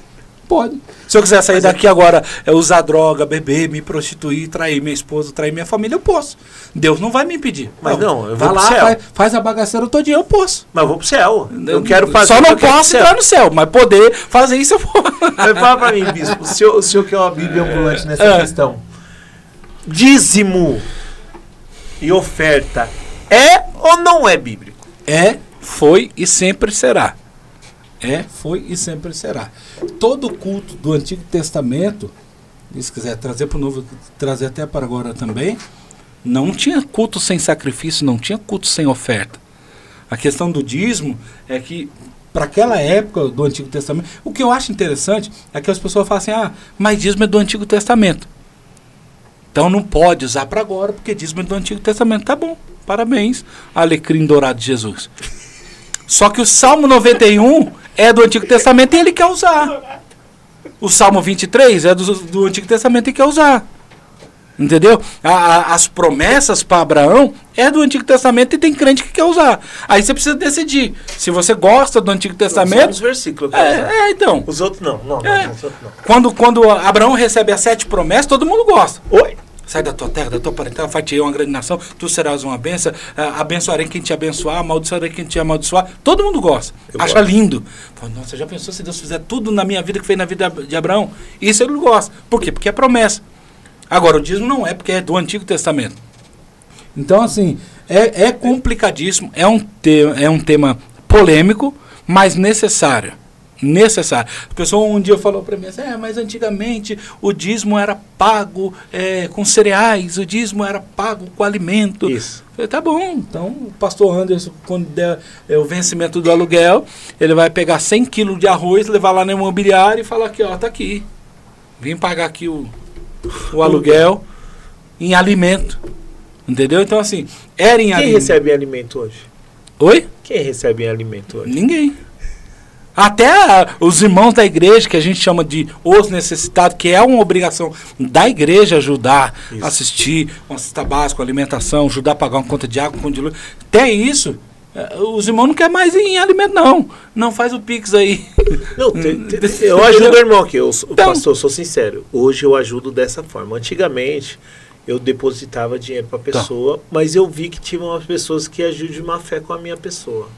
Pode. Se eu quiser sair daqui agora, usar droga, beber, me prostituir, trair minha esposa, trair minha família, eu posso. Deus não vai me impedir. Mas não, eu vou vai pro lá, céu. faz a bagaceira todinha, eu posso. Mas eu vou pro céu. Eu quero fazer. Só não posso entrar no céu, mas poder fazer isso eu vou. Mas fala pra mim, bispo, o senhor que é uma Bíblia ambulante nessa questão. Dízimo e oferta é ou não é bíblico? Foi e sempre será. Foi e sempre será. Todo culto do Antigo Testamento, se quiser trazer para o Novo, trazer até para agora também, não tinha culto sem sacrifício, não tinha culto sem oferta. A questão do dízimo é que, para aquela época do Antigo Testamento, o que eu acho interessante é que as pessoas falam assim, mas dízimo é do Antigo Testamento. Então não pode usar para agora, porque dízimo é do Antigo Testamento. Tá bom, parabéns, alecrim dourado de Jesus. Só que o Salmo 91 é do Antigo Testamento e ele quer usar. O Salmo 23 é do Antigo Testamento e quer usar. Entendeu? As promessas para Abraão é do Antigo Testamento e tem crente que quer usar. Aí você precisa decidir. Se você gosta do Antigo Testamento... Os versículos. Então. Os outros não. Os outros não. Quando Abraão recebe as 7 promessas, todo mundo gosta. Oi? Sai da tua terra, da tua parentela, far-te-ei uma grande nação, tu serás uma bênção, abençoarei quem te abençoar, amaldiçoarei quem te amaldiçoar. Todo mundo gosta, acha lindo. Fala, nossa, já pensou se Deus fizer tudo na minha vida que fez na vida de Abraão? Isso ele gosta. Por quê? Porque é promessa. Agora, o dízimo não é, porque é do Antigo Testamento. Então, assim, é complicadíssimo, é um tema polêmico, mas necessário. A pessoa um dia falou para mim assim, mas antigamente o dízimo era pago com cereais, o dízimo era pago com alimento. Isso. Eu falei, tá bom, então o pastor Anderson, quando der o vencimento do aluguel, ele vai pegar 100 quilos de arroz, levar lá na imobiliária e falar aqui, tá aqui. Vim pagar aqui o aluguel em alimento. Entendeu? Então assim, era em alimento. Quem recebe em alimento hoje? Oi? Quem recebe em alimento hoje? Ninguém. Até os irmãos da igreja, que a gente chama de os necessitados, que é uma obrigação da igreja ajudar, assistir, uma cesta básica, alimentação, ajudar a pagar uma conta de água, conta de luz. Até isso, os irmãos não querem mais em alimento, não. Não faz o Pix aí. Não, eu ajudo o irmão aqui, pastor, sou sincero. Hoje eu ajudo dessa forma. Antigamente, eu depositava dinheiro para a pessoa, mas eu vi que tinha umas pessoas que ajudam de má fé com a minha pessoa.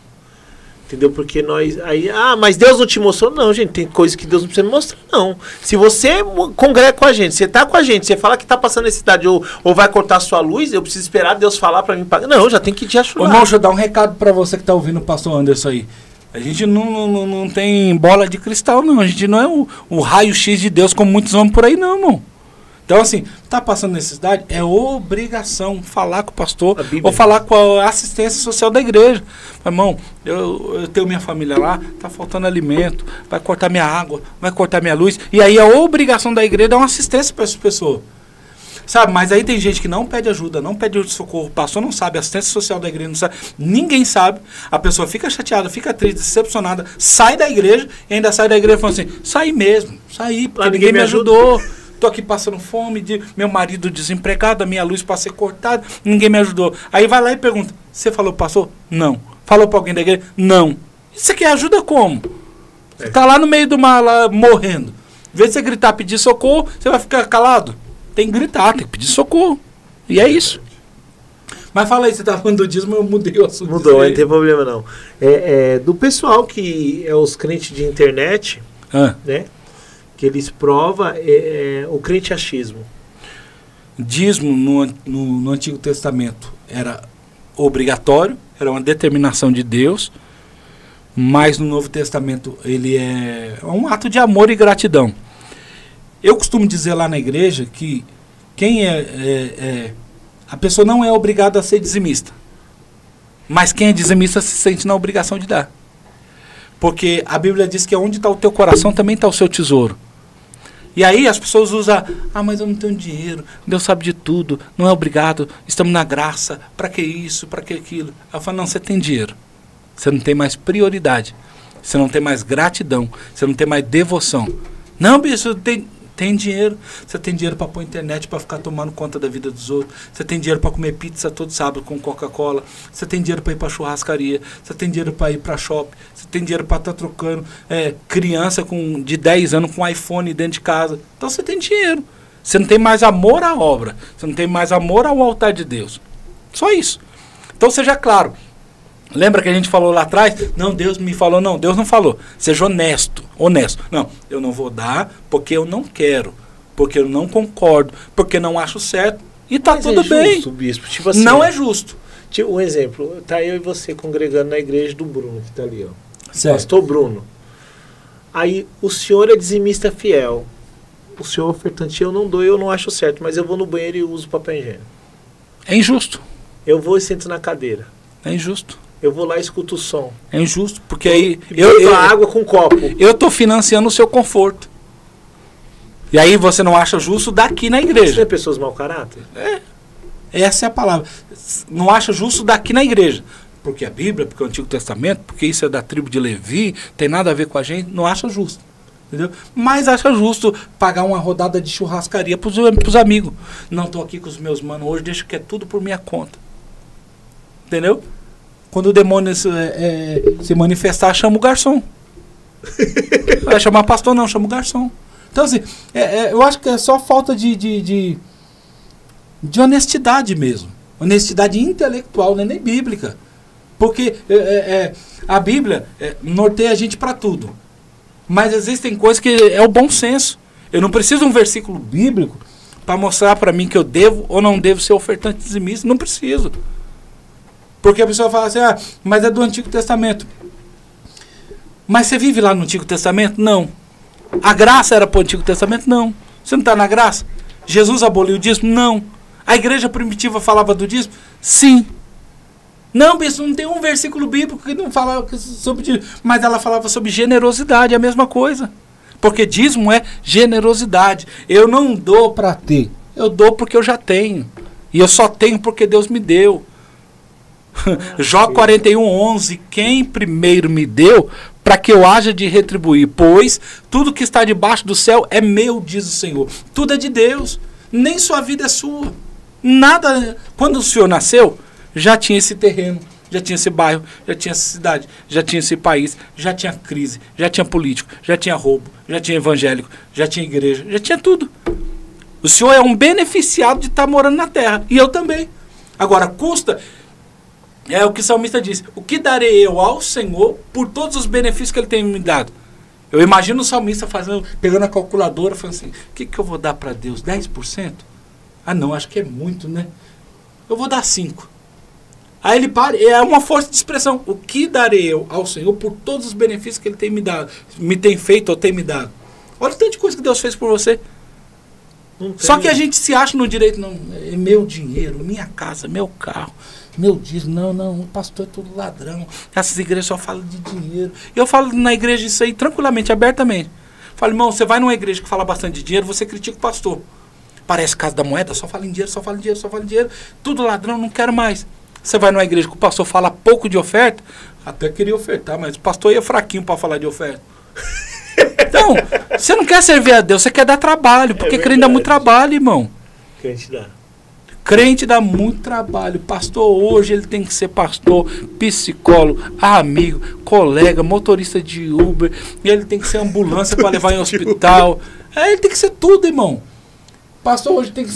Entendeu? Porque nós... mas Deus não te mostrou? Não, gente. Tem coisa que Deus não precisa me mostrar, não. Se você congrega com a gente, você tá com a gente, você fala que tá passando necessidade ou vai cortar a sua luz, eu preciso esperar Deus falar para mim pagar. Não, já tem que te ajudar. Ô, irmão, deixa eu dar um recado para você que tá ouvindo o pastor Anderson aí. A gente não tem bola de cristal, não. A gente não é o raio-x de Deus como muitos homens por aí, não, irmão. Então, assim, tá passando necessidade, é obrigação falar com o pastor Bíblia. ou falar com a assistência social da igreja. Irmão, eu tenho minha família lá, tá faltando alimento, vai cortar minha água, vai cortar minha luz. E aí a obrigação da igreja é dar uma assistência para essas pessoas. Sabe, mas aí tem gente que não pede ajuda, não pede socorro, o pastor não sabe, a assistência social da igreja não sabe, ninguém sabe, a pessoa fica chateada, fica triste, decepcionada, sai da igreja e ainda sai da igreja falando assim, saí mesmo, saí, porque ninguém me ajudou, tô aqui passando fome, meu marido desempregado, a minha luz para ser cortada, ninguém me ajudou. Aí vai lá e pergunta, você falou pro pastor? Não. Falou para alguém da igreja? Não. Você quer ajuda como? Você tá lá no meio do mar, lá, morrendo. Em vez de você gritar, pedir socorro, você vai ficar calado? Tem que gritar, tem que pedir socorro. E é isso. Mas fala aí, você tá falando do dízimo, eu mudei o assunto. Mudou, não tem problema não. Do pessoal que é os crentes de internet, né? Que eles provam o crente achismo. Dízimo no Antigo Testamento era obrigatório, era uma determinação de Deus, mas no Novo Testamento ele é um ato de amor e gratidão. Eu costumo dizer lá na igreja que a pessoa não é obrigada a ser dizimista. Mas quem é dizimista se sente na obrigação de dar. Porque a Bíblia diz que onde está o teu coração também está o seu tesouro. E aí as pessoas usam, mas eu não tenho dinheiro, Deus sabe de tudo, não é obrigado, estamos na graça, para que isso, para que aquilo? Eu falo, não, você tem dinheiro, você não tem mais prioridade, você não tem mais gratidão, você não tem mais devoção. Não, bicho, tem dinheiro. Você tem dinheiro para pôr internet para ficar tomando conta da vida dos outros. Você tem dinheiro para comer pizza todo sábado com Coca-Cola. Você tem dinheiro para ir para churrascaria. Você tem dinheiro para ir para shopping. Você tem dinheiro para estar trocando criança de 10 anos com iPhone dentro de casa. Então você tem dinheiro. Você não tem mais amor à obra. Você não tem mais amor ao altar de Deus. Só isso. Então seja claro. Lembra que a gente falou lá atrás? Não, Deus me falou. Não, Deus não falou. Seja honesto. Não, eu não vou dar porque eu não quero. Porque eu não concordo. Porque não acho certo. E tá tudo bem. Justo, bispo. Tipo assim, não é justo. Tipo, um exemplo. Tá eu e você congregando na igreja do Bruno, que tá ali, ó. Certo. Pastor Bruno. Aí o senhor é dizimista fiel. O senhor ofertante eu não dou, eu não acho certo. Mas eu vou no banheiro e uso papel higiênico. É injusto. Eu vou e sento na cadeira. É injusto. Eu vou lá e escuto o som. É injusto, porque aí... Eu água com copo. Eu estou financiando o seu conforto. E aí você não acha justo daqui na igreja. Você é pessoas mau caráter? Essa é a palavra. Não acha justo daqui na igreja. Porque a Bíblia, porque o Antigo Testamento, porque isso é da tribo de Levi, tem nada a ver com a gente, não acha justo. Entendeu? Mas acha justo pagar uma rodada de churrascaria para os amigos. Não, estou aqui com os meus manos hoje, deixa que é tudo por minha conta. Entendeu? Quando o demônio se manifestar, chama o garçom. Vai chamar pastor, não, chama o garçom. Então, assim, eu acho que é só falta de honestidade mesmo. Honestidade intelectual, não é nem bíblica. Porque a Bíblia norteia a gente para tudo. Mas existem coisas que é o bom senso. Eu não preciso de um versículo bíblico para mostrar para mim que eu devo ou não devo ser ofertante dizimista. Não preciso. Porque a pessoa fala assim, mas é do Antigo Testamento. Mas você vive lá no Antigo Testamento? Não. A graça era para o Antigo Testamento? Não. Você não está na graça? Jesus aboliu o dízimo? Não. A igreja primitiva falava do dízimo? Sim. Não, bispo, não tem um versículo bíblico que não falava sobre dízimo. Mas ela falava sobre generosidade, é a mesma coisa. Porque dízimo é generosidade. Eu não dou para ter. Eu dou porque eu já tenho. E eu só tenho porque Deus me deu. Jó 41:11, quem primeiro me deu, para que eu haja de retribuir, pois tudo que está debaixo do céu é meu, diz o Senhor. Tudo é de Deus, nem sua vida é sua. Nada, quando o Senhor nasceu, já tinha esse terreno, já tinha esse bairro, já tinha essa cidade, já tinha esse país, já tinha crise, já tinha político, já tinha roubo, já tinha evangélico, já tinha igreja, já tinha tudo. O Senhor é um beneficiado de estar morando na terra, e eu também. Agora, custa... É o que o salmista diz. O que darei eu ao Senhor por todos os benefícios que Ele tem me dado? Eu imagino o salmista pegando a calculadora, falando assim, o que eu vou dar para Deus? 10%? Ah não, acho que é muito, né? Eu vou dar 5%. Aí ele para, é uma força de expressão. O que darei eu ao Senhor por todos os benefícios que Ele tem me dado, me tem feito ou tem me dado? Olha o tanto de coisa que Deus fez por você. Só que a gente se acha no direito, não, é meu dinheiro, minha casa, meu carro, meu dízimo. Não, o pastor é tudo ladrão. Essas igrejas só falam de dinheiro. Eu falo na igreja isso aí tranquilamente, abertamente. Falo, irmão, você vai numa igreja que fala bastante de dinheiro, você critica o pastor. Parece Casa da Moeda, só fala em dinheiro, só fala em dinheiro, só fala em dinheiro. Tudo ladrão, não quero mais. Você vai numa igreja que o pastor fala pouco de oferta, até queria ofertar, mas o pastor ia fraquinho para falar de oferta. Então, você não quer servir a Deus, você quer dar trabalho, porque crente dá muito trabalho, irmão. Crente dá. Crente dá muito trabalho. Pastor hoje ele tem que ser pastor, psicólogo, amigo, colega, motorista de Uber. Ele tem que ser ambulância para levar em hospital. Ele tem que ser tudo, irmão. Pastor hoje tem que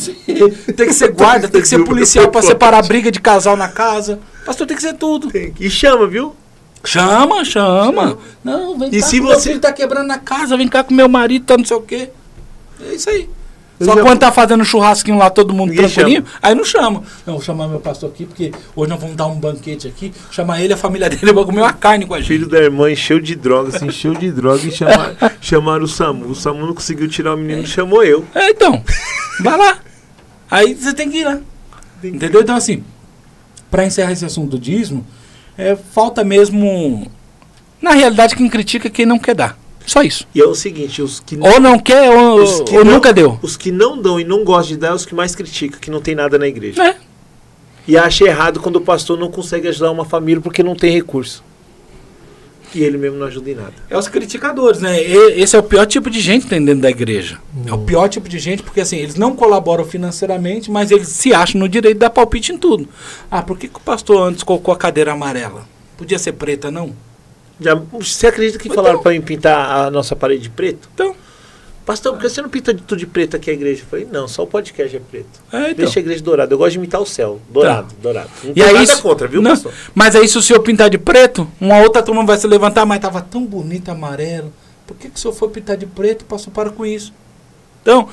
ser guarda, tem que ser policial para separar a briga de casal na casa. Pastor tem que ser tudo. E chama, viu? Chama. Não, vem cá, se meu filho tá quebrando na casa, vem cá com meu marido, tá não sei o quê. É isso aí. Só quando tá fazendo churrasquinho lá, todo mundo tranquilinho, aí não chama. Não, vou chamar meu pastor aqui, porque hoje nós vamos dar um banquete aqui, chamar ele, a família dele, vai comer uma carne com a gente. Filho da irmã encheu de droga, e chamaram o SAMU. O SAMU não conseguiu tirar o menino, chamou eu. Então, vai lá. Aí você tem que ir lá. Entendeu? Então, assim, para encerrar esse assunto do dízimo, falta mesmo, na realidade, quem critica é quem não quer dar. Só isso. E é o seguinte, os que ou não quer, ou nunca deu. Os que não dão e não gostam de dar, é os que mais criticam, que não tem nada na igreja. E acha errado quando o pastor não consegue ajudar uma família porque não tem recurso. E ele mesmo não ajuda em nada. É os criticadores, né? Esse é o pior tipo de gente que tem dentro da igreja. É o pior tipo de gente, porque assim, eles não colaboram financeiramente, mas eles se acham no direito de dar palpite em tudo. Por que o pastor antes colocou a cadeira amarela? Podia ser preta, não? Você acredita que falaram para mim pintar a nossa parede de preto? Então. Pastor, por que você não pinta de tudo de preto aqui a igreja? Eu falei, não, só o podcast é preto. Então. Deixa a igreja dourada. Eu gosto de imitar o céu. Dourado. Não tem nada contra, viu, não, pastor? Mas aí se o senhor pintar de preto, uma outra turma vai se levantar, mas estava tão bonito amarelo. Por que o senhor foi pintar de preto? Pastor, para com isso. Então,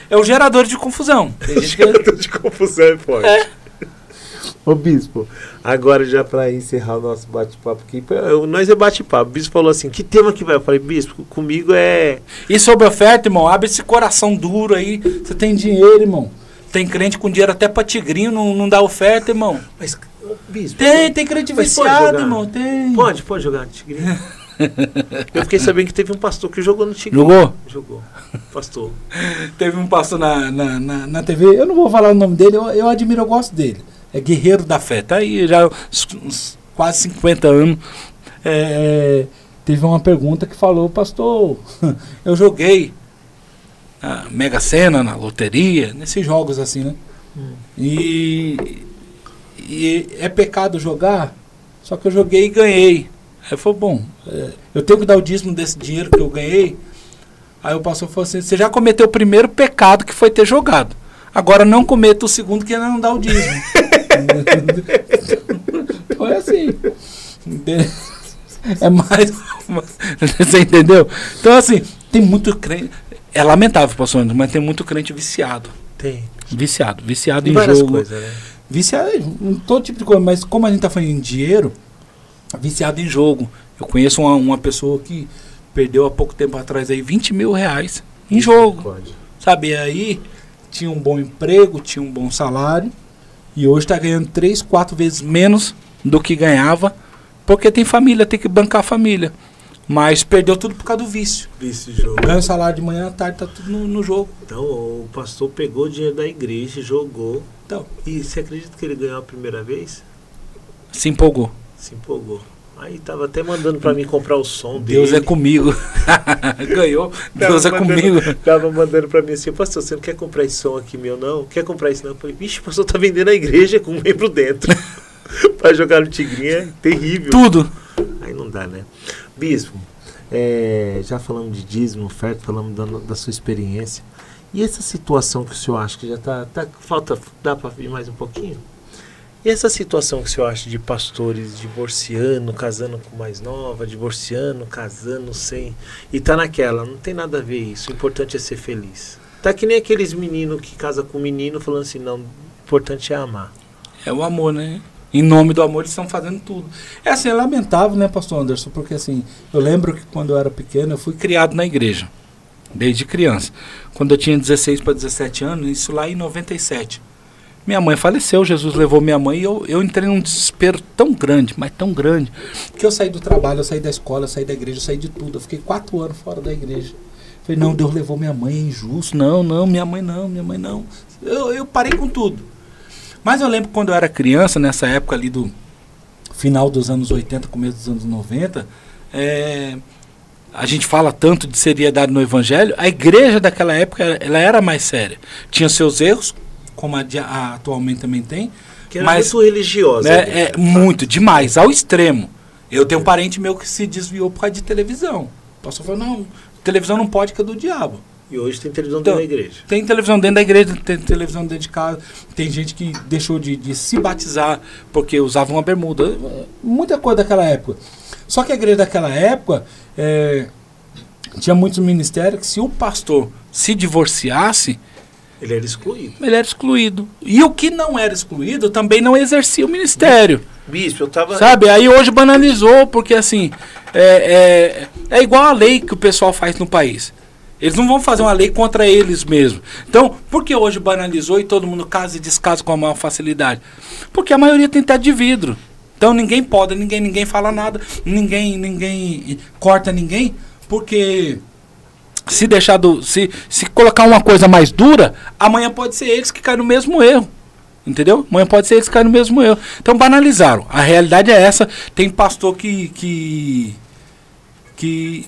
é o gerador de confusão. O gerador de confusão é forte. Ô bispo, agora já para encerrar o nosso bate-papo aqui, nós é bate-papo. O bispo falou assim, que tema que vai? Eu falei, bispo, comigo é... E sobre oferta, irmão, abre esse coração duro aí, você tem dinheiro, irmão. Tem crente com dinheiro até para tigrinho, não dá oferta, irmão. Mas, bispo... Tem crente viciado, irmão, tem. Pode jogar no tigrinho. Eu fiquei sabendo que teve um pastor que jogou no tigrinho. Jogou. Pastor. Teve um pastor na TV, eu não vou falar o nome dele, eu admiro, eu gosto dele. É guerreiro da fé, tá aí já uns quase 50 anos. Teve uma pergunta que falou, pastor, eu joguei a Mega Sena na loteria, nesses jogos assim, né? E é pecado jogar, só que eu joguei e ganhei. Aí eu falei, bom, eu tenho que dar o dízimo desse dinheiro que eu ganhei. Aí o pastor falou assim, você já cometeu o primeiro pecado que foi ter jogado. Agora não cometa o segundo que não dá o dízimo. Foi assim. É mais. Você entendeu? Então, assim, tem muito crente. É lamentável, pastor Anderson, mas tem muito crente viciado. Tem. Viciado em várias jogo. Coisas, né? Viciado em todo tipo de coisa, mas como a gente tá falando em dinheiro, viciado em jogo. Eu conheço uma pessoa que perdeu há pouco tempo atrás aí 20 mil reais em jogo. Pode. Sabe, aí tinha um bom emprego, tinha um bom salário. E hoje está ganhando 3, 4 vezes menos do que ganhava, porque tem família, tem que bancar a família. Mas perdeu tudo por causa do vício. Vício de jogo. Ganha o salário de manhã à tarde, tá tudo no jogo. Então, o pastor pegou o dinheiro da igreja, jogou. Então. E você acredita que ele ganhou a primeira vez? Se empolgou. Aí tava até mandando para mim comprar o som dele. Deus é comigo. Ganhou. Deus é comigo. Tava mandando para mim assim, pastor, você não quer comprar esse som aqui meu, não? Quer comprar isso não? Eu falei, bicho, o pastor tá vendendo a igreja com um membro dentro. Para jogar no tigrinho é terrível. Tudo. Aí não dá, né? Bispo, já falamos de dízimo, oferta, falamos da sua experiência. E essa situação que o senhor acha que já dá para vir mais um pouquinho? E essa situação que o senhor acha de pastores divorciando, casando com mais nova, divorciando, casando sem... E tá naquela, não tem nada a ver isso, o importante é ser feliz. Tá que nem aqueles meninos que casam com menino falando assim, não, o importante é amar. É o amor, né? Em nome do amor eles estão fazendo tudo. É assim, é lamentável, né, pastor Anderson? Porque assim, eu lembro que quando eu era pequeno, eu fui criado na igreja. desde criança. Quando eu tinha 16 para 17 anos, isso lá em 97. Minha mãe faleceu, Jesus levou minha mãe e eu entrei num desespero tão grande, mas tão grande, que eu saí do trabalho, eu saí da escola, eu saí da igreja, eu saí de tudo. Eu fiquei 4 anos fora da igreja. Falei, não, Deus levou minha mãe, é injusto. Não, minha mãe não. Eu parei com tudo. Mas eu lembro quando eu era criança, nessa época ali do final dos anos 80, começo dos anos 90, a gente fala tanto de seriedade no evangelho, a igreja daquela época ela era mais séria. Tinha seus erros, como a atualmente também tem. Que era muito religiosa. Muito, demais, ao extremo. Eu tenho um parente meu que se desviou por causa de televisão. O pastor falou, não, televisão não pode, que é do diabo. E hoje tem televisão dentro da igreja. Tem televisão dentro da igreja, tem televisão dentro de casa. Tem gente que deixou de se batizar porque usava uma bermuda. Muita coisa daquela época. Só que a igreja daquela época tinha muitos ministérios que se o pastor se divorciasse, ele era excluído. Ele era excluído. E o que não era excluído também não exercia o ministério. Bispo, eu tava... Sabe? Aí hoje banalizou, porque assim, é igual a lei que o pessoal faz no país. Eles não vão fazer uma lei contra eles mesmos. Então, por que hoje banalizou e todo mundo casa e descasa com a maior facilidade? Porque a maioria tem teto de vidro. Então ninguém pode, ninguém fala nada, ninguém corta ninguém, porque se deixar se colocar uma coisa mais dura, amanhã pode ser eles que caem no mesmo erro. Entendeu? Amanhã pode ser eles que caem no mesmo erro. Então banalizaram. A realidade é essa. Tem pastor que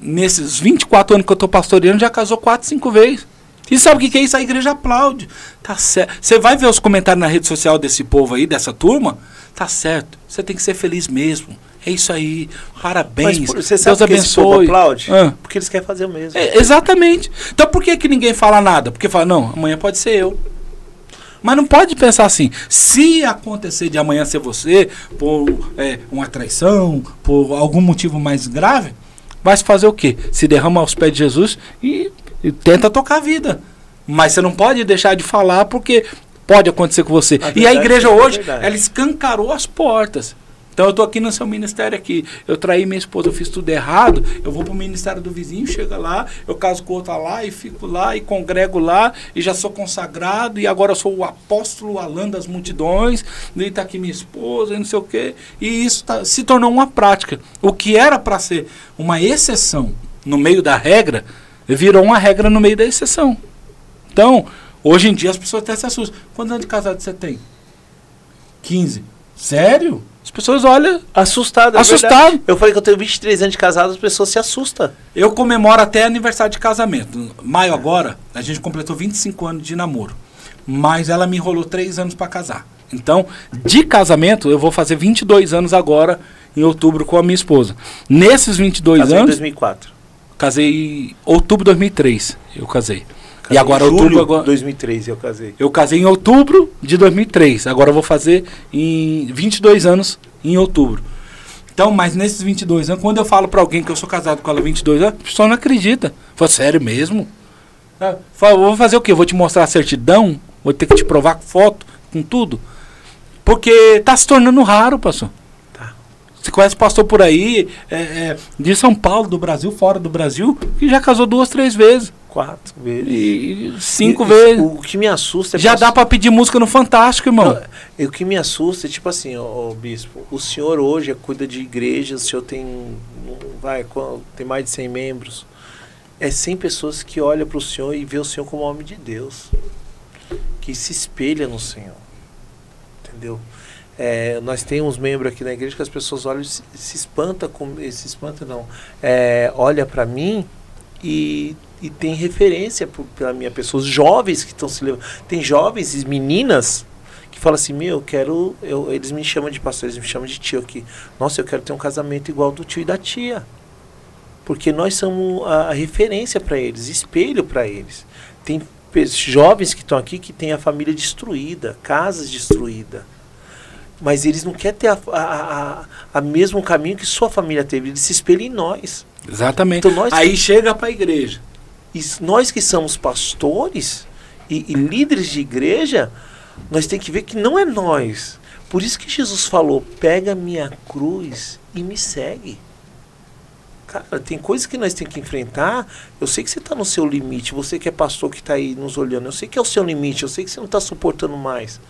nesses 24 anos que eu estou pastoreando já casou 4, 5 vezes. E sabe o que é isso? A igreja aplaude. Tá certo. Você vai ver os comentários na rede social desse povo aí, dessa turma? Tá certo. Você tem que ser feliz mesmo. É isso aí. Parabéns. Mas você sabe Deus abençoe. Esse povo aplaude? Porque eles querem fazer o mesmo. Exatamente. Então por que ninguém fala nada? Porque fala, não, amanhã pode ser eu. Mas não pode pensar assim, se acontecer de amanhã ser você, por uma traição, por algum motivo mais grave, vai se fazer o quê? Se derrama aos pés de Jesus e tenta tocar a vida. Mas você não pode deixar de falar porque pode acontecer com você. E a igreja hoje, ela escancarou as portas. Então eu estou aqui no seu ministério aqui, eu traí minha esposa, eu fiz tudo errado, eu vou para o ministério do vizinho, chega lá, eu caso com outra lá e fico lá e congrego lá e já sou consagrado e agora eu sou o apóstolo Alan das multidões, e está aqui minha esposa e não sei o quê. E isso se tornou uma prática. O que era para ser uma exceção no meio da regra, virou uma regra no meio da exceção. Então, hoje em dia as pessoas até se assustam. Quantos anos de casado você tem? 15. Sério? As pessoas olham assustado. Eu falei que eu tenho 23 anos de casado, as pessoas se assustam. Eu comemoro até aniversário de casamento. Maio agora, a gente completou 25 anos de namoro. Mas ela me enrolou 3 anos para casar. Então, de casamento, eu vou fazer 22 anos agora, em outubro, com a minha esposa. Nesses 22 anos... Casei em 2004. Casei em outubro de 2003, eu casei. E agora outubro de 2003 eu casei. Eu casei em outubro de 2003. Agora eu vou fazer em 22 anos em outubro. Então, mas nesses 22 anos, quando eu falo para alguém que eu sou casado com ela há 22 anos, a pessoa não acredita. Fala, sério mesmo? Fala, vou fazer o quê? Vou te mostrar a certidão? Vou ter que te provar com foto, com tudo? Porque tá se tornando raro, pastor. Você conhece pastor por aí, de São Paulo, do Brasil, fora do Brasil, que já casou 2, 3 vezes. 4 vezes. E 5 vezes. O que me assusta é... Já dá para pedir música no Fantástico, irmão. Não, o que me assusta é tipo assim, bispo, o senhor hoje cuida de igrejas, o senhor tem mais de 100 membros. É 100 pessoas que olham para o senhor e vê o senhor como homem de Deus. Que se espelha no senhor. Entendeu? Nós temos membros aqui na igreja que as pessoas olham e se espantam, olha para mim e tem referência pela minha pessoa. Os jovens que estão se levando, tem jovens e meninas que falam assim, eles me chamam de pastor, eles me chamam de tio aqui. Nossa, eu quero ter um casamento igual do tio e da tia. Porque nós somos a referência para eles, espelho para eles. Tem jovens que estão aqui que têm a família destruída, casas destruídas. Mas eles não querem ter a mesmo caminho que sua família teve. Eles se espelham em nós. Exatamente. Então, aí chega para a igreja. Nós que somos pastores e líderes de igreja, nós temos que ver que não é nós. Por isso que Jesus falou, pega minha cruz e me segue. Cara, tem coisas que nós temos que enfrentar. Eu sei que você está no seu limite. Você que é pastor que está aí nos olhando. Eu sei que é o seu limite. Eu sei que você não está suportando mais.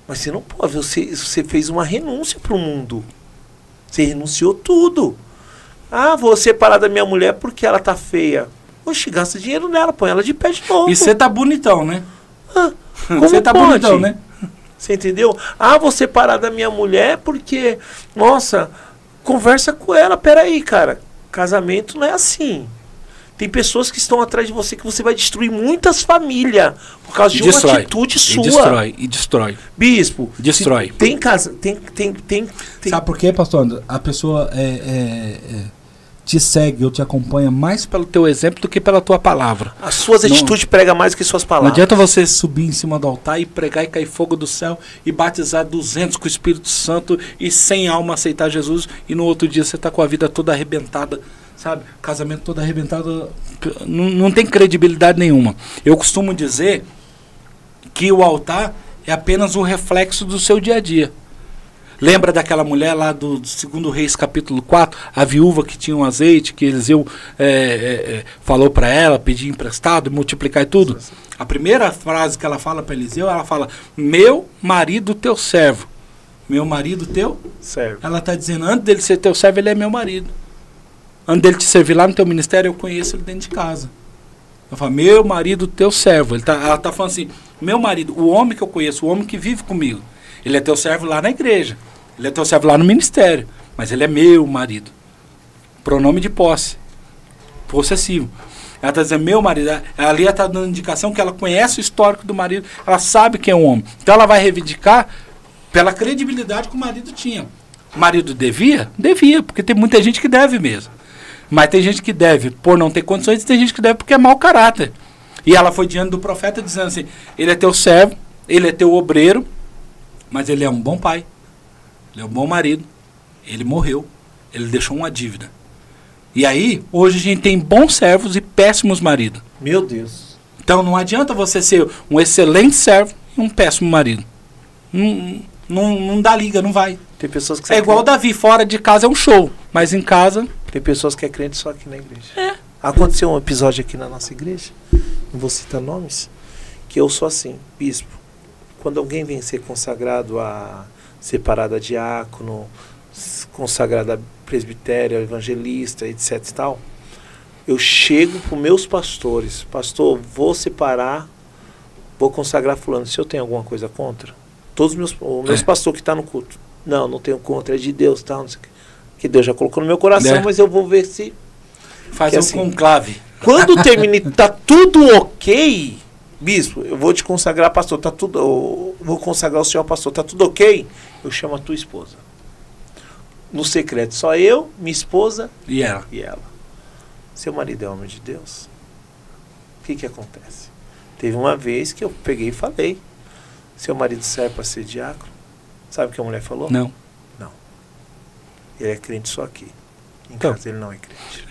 Mas você não pode. Você fez uma renúncia para o mundo. Você renunciou tudo. Ah, vou separar da minha mulher porque ela tá feia. Oxe, gasta dinheiro nela. Põe ela de pé de novo. E você tá bonitão, né? Ah, como você tá pode? bonitão, né? Você entendeu? Ah, vou separar da minha mulher porque... Nossa, conversa com ela. Peraí, cara. Casamento não é assim. Tem pessoas que estão atrás de você que você vai destruir muitas famílias por causa de uma atitude sua. E destrói. Bispo. Destrói. Tem casa. Tem. Sabe por quê, pastor André? A pessoa te segue ou te acompanha mais Pelo teu exemplo do que pela tua palavra. As suas atitudes pregam mais do que suas Não palavras. adianta você subir em cima do altar e pregar e cair fogo do céu e batizar 200 com o Espírito Santo e 100 alma aceitar Jesus e no outro dia você tá com a vida toda arrebentada, sabe? Casamento todo arrebentado, não tem credibilidade nenhuma. Eu costumo dizer que o altar é apenas um reflexo do seu dia a dia. Lembra daquela mulher lá do 2 Reis capítulo 4, a viúva que tinha um azeite, que Eliseu falou para ela, pedir emprestado, multiplicar e tudo? A primeira frase que ela fala para Eliseu, ela fala, meu marido teu servo. Meu marido teu servo. Ela está dizendo, antes dele ser teu servo, ele é meu marido. Antes dele te servir lá no teu ministério, eu conheço ele dentro de casa. Ela fala, meu marido teu servo. Ela está falando assim, meu marido, o homem que eu conheço, o homem que vive comigo. Ele é teu servo lá na igreja. Ele é teu servo lá no ministério. Mas ele é meu marido. Pronome de posse. Possessivo. Ela está dizendo meu marido. Ali ela está dando indicação que ela conhece o histórico do marido. Ela sabe quem é o homem. Então ela vai reivindicar pela credibilidade que o marido tinha. O marido devia? Devia, porque tem muita gente que deve mesmo. Mas tem gente que deve por não ter condições e tem gente que deve porque é mau caráter. E ela foi diante do profeta dizendo assim, ele é teu servo, ele é teu obreiro, mas ele é um bom pai, ele é um bom marido, ele morreu, ele deixou uma dívida. E aí, hoje a gente tem bons servos e péssimos maridos. Meu Deus. Então não adianta você ser um excelente servo e um péssimo marido. Não dá liga, não vai. Tem pessoas que É igual o Davi, fora de casa é um show, mas em casa... Tem pessoas que é crente só aqui na igreja. Aconteceu um episódio aqui na nossa igreja, não vou citar nomes, que eu sou assim, bispo. Quando alguém vem ser consagrado a separado a diácono, consagrado a presbitério, a evangelista, etc e tal, eu chego para os meus pastores, pastor, vou separar, vou consagrar fulano, se eu tenho alguma coisa contra? Todos os meus pastores que estão no culto, não tenho contra, é de Deus, tal, não sei o que. Que Deus já colocou no meu coração, mas eu vou ver se... Faz um conclave. Quando termine, tá tudo ok, bispo, eu vou te consagrar, pastor, tá tudo... Eu vou consagrar o senhor, pastor, tá tudo ok? Eu chamo a tua esposa. No secreto, só eu, minha esposa e ela. Seu marido é homem de Deus. O que acontece? Teve uma vez que eu peguei e falei, seu marido serve para ser diácono? Sabe o que a mulher falou? Não. Ele é crente só aqui. Em casa ele não é crente.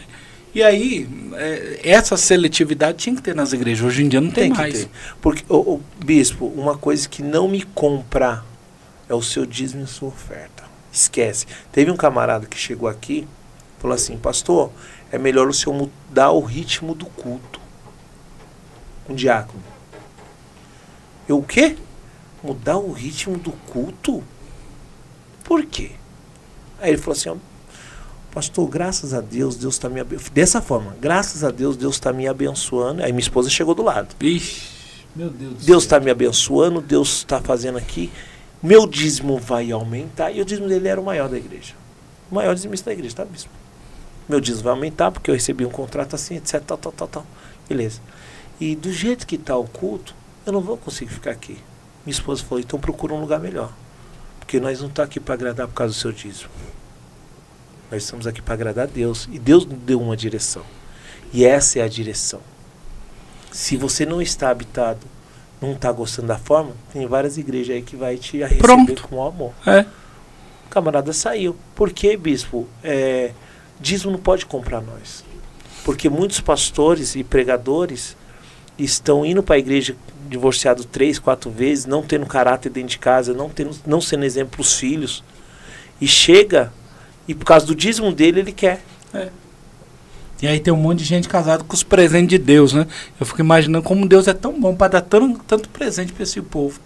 E aí, essa seletividade tinha que ter nas igrejas. Hoje em dia não tem mais. Ter. Porque, bispo, uma coisa que não me compra é o seu dízimo e sua oferta. Esquece. Teve um camarada que chegou aqui, falou assim, pastor, é melhor o senhor mudar o ritmo do culto. Um diácono. Eu o quê? Mudar o ritmo do culto? Por quê? Aí ele falou assim, ó, pastor, graças a Deus, Deus está me abençoando. Dessa forma, graças a Deus, Deus está me abençoando. Aí minha esposa chegou do lado. Ixi, meu Deus do Deus céu. está me abençoando, Deus está fazendo aqui. Meu dízimo vai aumentar. E o dízimo dele era o maior da igreja. O maior dizimista da igreja, tá, bispo? Meu dízimo vai aumentar porque eu recebi um contrato assim, etc, tal. Beleza. E do jeito que está o culto, eu não vou conseguir ficar aqui. Minha esposa falou, então procura um lugar melhor. Porque nós não estamos aqui para agradar por causa do seu dízimo. Nós estamos aqui para agradar a Deus. E Deus nos deu uma direção. E essa é a direção. Se você não está habitado, não está gostando da forma, tem várias igrejas aí que vai te receber com amor. O camarada saiu. Por que, bispo? Dízimo não pode comprar nós. Porque muitos pastores e pregadores estão indo para a igreja divorciado 3, 4 vezes, não tendo caráter dentro de casa, não sendo exemplo para os filhos, e chega, e por causa do dízimo dele, ele quer. E aí tem um monte de gente casada com os presentes de Deus, né? Eu fico imaginando como Deus é tão bom para dar tanto presente para esse povo.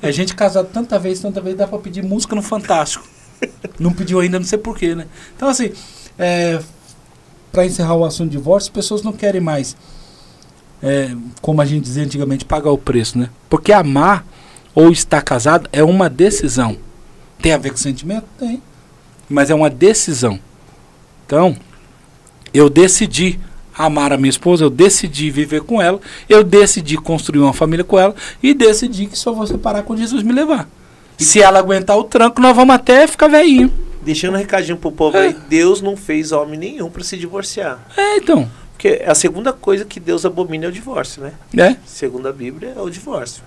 É gente casada tanta vez, dá para pedir música no Fantástico. Não pediu ainda, não sei porquê, né? Então, assim, para encerrar o assunto de divórcio, as pessoas não querem mais, como a gente dizia antigamente, pagar o preço, né? Porque amar ou estar casado é uma decisão. Tem a ver com sentimento? Tem. Mas é uma decisão. Então, eu decidi amar a minha esposa, eu decidi viver com ela, eu decidi construir uma família com ela e decidi que só vou separar quando Jesus me levar. Se ela aguentar o tranco, nós vamos até ficar velhinho. Deixando um recadinho pro povo aí, Deus não fez homem nenhum para se divorciar. Então. Porque a segunda coisa que Deus abomina é o divórcio, né? Segundo a Bíblia, é o divórcio.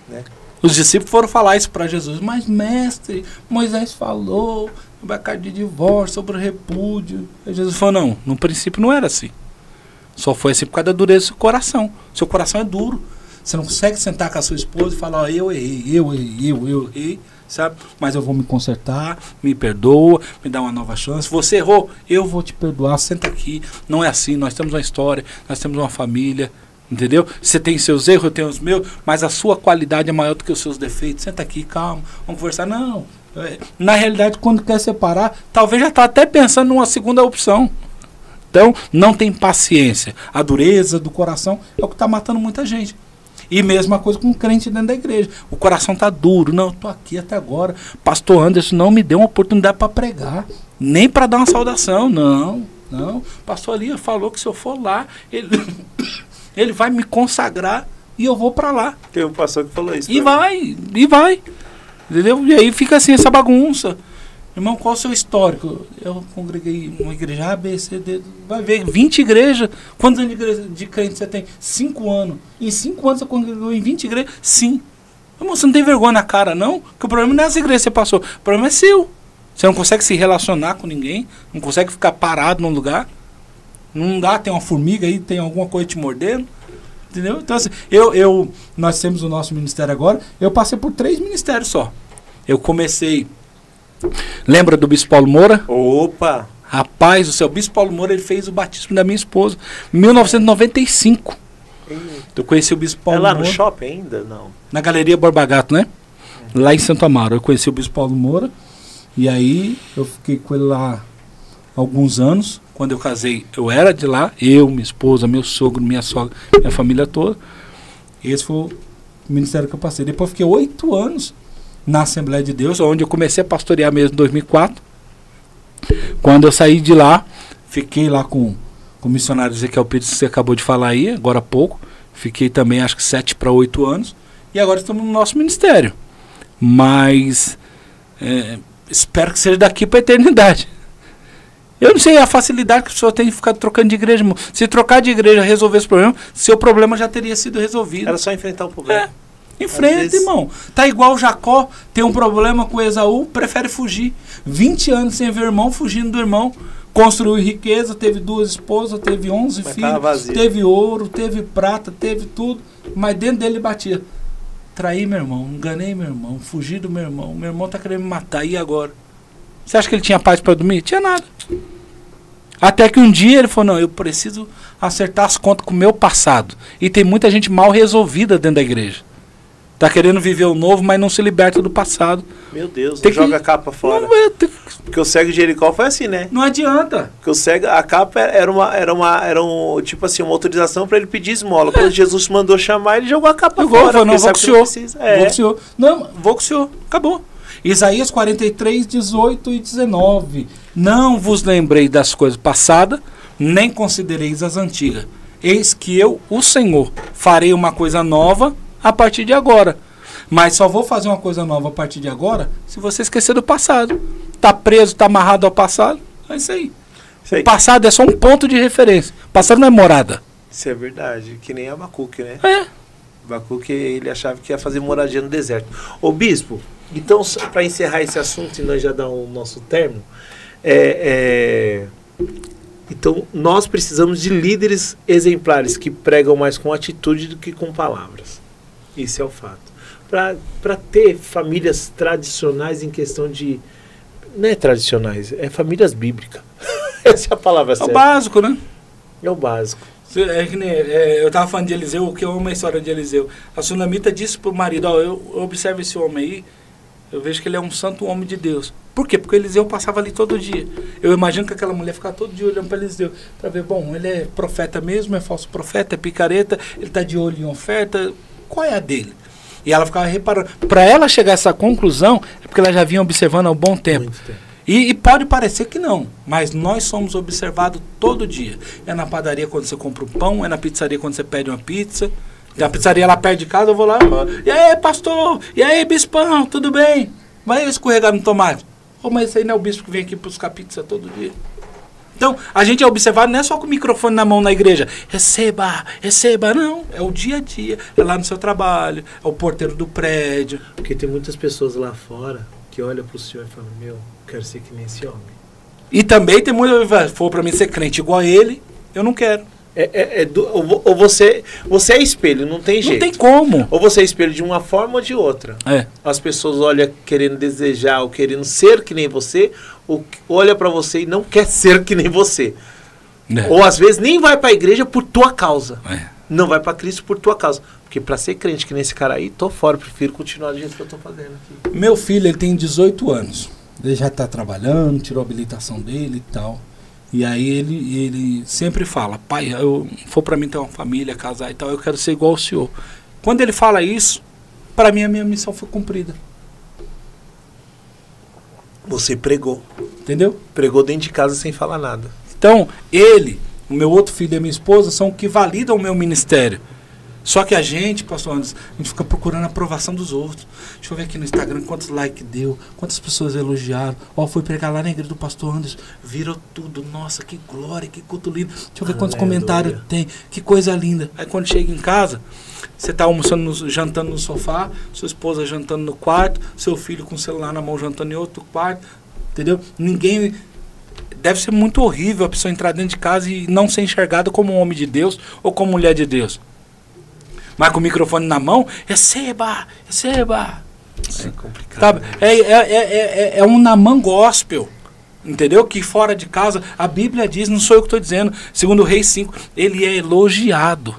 Né? Os discípulos foram falar isso para Jesus. Mas, mestre, Moisés falou sobre a carta de divórcio, sobre o repúdio. Aí Jesus falou, não, no princípio não era assim. Só foi assim por causa da dureza do seu coração. Seu coração é duro. Você não consegue sentar com a sua esposa e falar, eu errei, sabe? Mas eu vou me consertar, me perdoa, me dá uma nova chance. Você errou, eu vou te perdoar, senta aqui. Não é assim, nós temos uma história, nós temos uma família, entendeu? Você tem seus erros, eu tenho os meus, mas a sua qualidade é maior do que os seus defeitos. Senta aqui, calma, vamos conversar. Não, na realidade, quando quer separar, talvez já está até pensando numa segunda opção. Então, não tem paciência. A dureza do coração é o que está matando muita gente. E mesma coisa com um crente dentro da igreja. O coração tá duro. Não, eu tô aqui até agora. Pastor Anderson não me deu uma oportunidade para pregar. Nem para dar uma saudação. Não. Pastor Elias falou que se eu for lá, ele vai me consagrar e eu vou para lá. Tem um pastor que falou isso. E vai. Entendeu? E aí fica assim essa bagunça. Irmão, qual é o seu histórico? Eu congreguei uma igreja A, B, C, D. Vai ver, 20 igrejas. Quantos anos de crente você tem? 5 anos. Em 5 anos você congregou em 20 igrejas? Sim. Irmão, você não tem vergonha na cara, não? Porque o problema não é essa igreja que você passou. O problema é seu. Você não consegue se relacionar com ninguém. Não consegue ficar parado num lugar. Num lugar tem uma formiga aí, tem alguma coisa te mordendo. Entendeu? Então, assim, nós temos o nosso ministério agora. Eu passei por 3 ministérios só. Eu comecei... Lembra do Bispo Paulo Moura? Opa! Rapaz, o seu Bispo Paulo Moura, ele fez o batismo da minha esposa em 1995. Eu conheci o Bispo Paulo Moura. É lá no shopping ainda? Não. Na Galeria Borba Gato, né? Lá em Santo Amaro. Eu conheci o Bispo Paulo Moura. E aí eu fiquei com ele lá alguns anos. Quando eu casei, eu era de lá. Eu, minha esposa, meu sogro, minha sogra, minha família toda. Esse foi o ministério que eu passei. Depois fiquei 8 anos na Assembleia de Deus, onde eu comecei a pastorear mesmo em 2004. Quando eu saí de lá, fiquei lá com o missionário Ezequiel Pires, que você acabou de falar aí, agora há pouco. Fiquei também, acho que 7 para 8 anos. E agora estamos no nosso ministério. Mas espero que seja daqui para a eternidade. Eu não sei a facilidade que a pessoa tem de ficar trocando de igreja. Irmão. Se trocar de igreja resolver esse problema, seu problema já teria sido resolvido. Era só enfrentar o problema. Enfrenta, irmão. Tá igual o Jacó, tem um problema com Esaú, prefere fugir. 20 anos sem ver o irmão, fugindo do irmão. Construiu riqueza, teve 2 esposas, teve 11 filhos, teve ouro, teve prata, teve tudo. Mas dentro dele batia. Traí meu irmão, enganei meu irmão, fugi do meu irmão tá querendo me matar, e agora? Você acha que ele tinha paz para dormir? Tinha nada. Até que um dia ele falou, não, eu preciso acertar as contas com o meu passado. E tem muita gente mal resolvida dentro da igreja. Tá querendo viver o novo, mas não se liberta do passado. Meu Deus, não joga a capa fora. Não, porque o cego de Jericó foi assim, né? Não adianta. Porque o cego, a capa era tipo assim, uma autorização para ele pedir esmola. Quando Jesus mandou chamar, ele jogou a capa fora. Falou, não, vou com o senhor. Vou com o senhor. Não, vou com o senhor. Acabou. Isaías 43, 18 e 19. Não vos lembrei das coisas passadas, nem considereis as antigas. Eis que eu, o Senhor, farei uma coisa nova a partir de agora. Mas só vou fazer uma coisa nova a partir de agora se você esquecer do passado. Tá preso, tá amarrado ao passado. É isso aí. O passado é só um ponto de referência. O passado não é morada. Isso é verdade. Que nem Abacuque, né? É. Abacuque, ele achava que ia fazer moradia no deserto. Ô bispo, então para encerrar esse assunto e nós já dar o nosso término, então nós precisamos de líderes exemplares que pregam mais com atitude do que com palavras. Isso é o fato. Para ter famílias tradicionais em questão de... Não é tradicionais, é famílias bíblicas. Se a palavra é É o certa. básico, né? É o básico. Eu estava falando de Eliseu, o que eu amo a história de Eliseu. A sunamita disse para o marido, eu observo esse homem aí, eu vejo que ele é um santo homem de Deus. Por quê? Porque Eliseu passava ali todo dia. Eu imagino que aquela mulher ficava todo dia olhando para Eliseu, para ver, bom, ele é profeta mesmo, é falso profeta, é picareta, ele está de olho em oferta, qual é a dele? E ela ficava reparando. Para ela chegar a essa conclusão, é porque ela já vinha observando há um bom tempo. Muito tempo. E pode parecer que não, mas nós somos observados todo dia. É na padaria quando você compra um pão, é na pizzaria quando você pede uma pizza. Tem a pizzaria lá perto de casa, eu vou lá, e aí, pastor? E aí, bispão? Tudo bem? Vai escorregar no tomate. Oh, mas esse aí não é o bispo que vem aqui buscar pizza todo dia. Então, a gente é observado não é só com o microfone na mão na igreja. Receba, receba. Não, é o dia a dia. É lá no seu trabalho, é o porteiro do prédio. Porque tem muitas pessoas lá fora que olham pro senhor e falam, meu, quero ser que nem esse homem. E também tem muita... For para mim ser crente igual a ele, eu não quero. Ou você é espelho, não tem jeito. Não tem como. Ou você é espelho de uma forma ou de outra. É. As pessoas olham querendo desejar ou querendo ser que nem você, ou olha pra você e não quer ser que nem você. É. Ou às vezes nem vai pra igreja por tua causa. É. Não vai pra Cristo por tua causa. Porque pra ser crente que nem esse cara aí, tô fora, prefiro continuar do jeito que eu tô fazendo aqui. Meu filho, ele tem 18 anos. Ele já está trabalhando, tirou a habilitação dele e tal. E aí ele sempre fala, pai, for para mim ter uma família, casar e tal, eu quero ser igual ao senhor. Quando ele fala isso, para mim a minha missão foi cumprida. Você pregou. Entendeu? Pregou dentro de casa sem falar nada. Então, ele, o meu outro filho e a minha esposa são o que validam o meu ministério. Só que a gente, pastor Anderson, a gente fica procurando a aprovação dos outros. Deixa eu ver aqui no Instagram quantos likes deu, quantas pessoas elogiaram. Ó, fui pregar lá na igreja do pastor Anderson, virou tudo. Nossa, que glória, que culto lindo. Deixa eu ver quantos comentários tem, que coisa linda. Aí quando chega em casa, você está almoçando, jantando no sofá, sua esposa jantando no quarto, seu filho com o celular na mão jantando em outro quarto, entendeu? Ninguém... Deve ser muito horrível a pessoa entrar dentro de casa e não ser enxergada como um homem de Deus ou como mulher de Deus. Mas com o microfone na mão, receba, receba. É complicado. Sabe? Né? É um Naamã gospel. Entendeu? Que fora de casa, a Bíblia diz, não sou eu que estou dizendo, segundo Reis 5, ele é elogiado.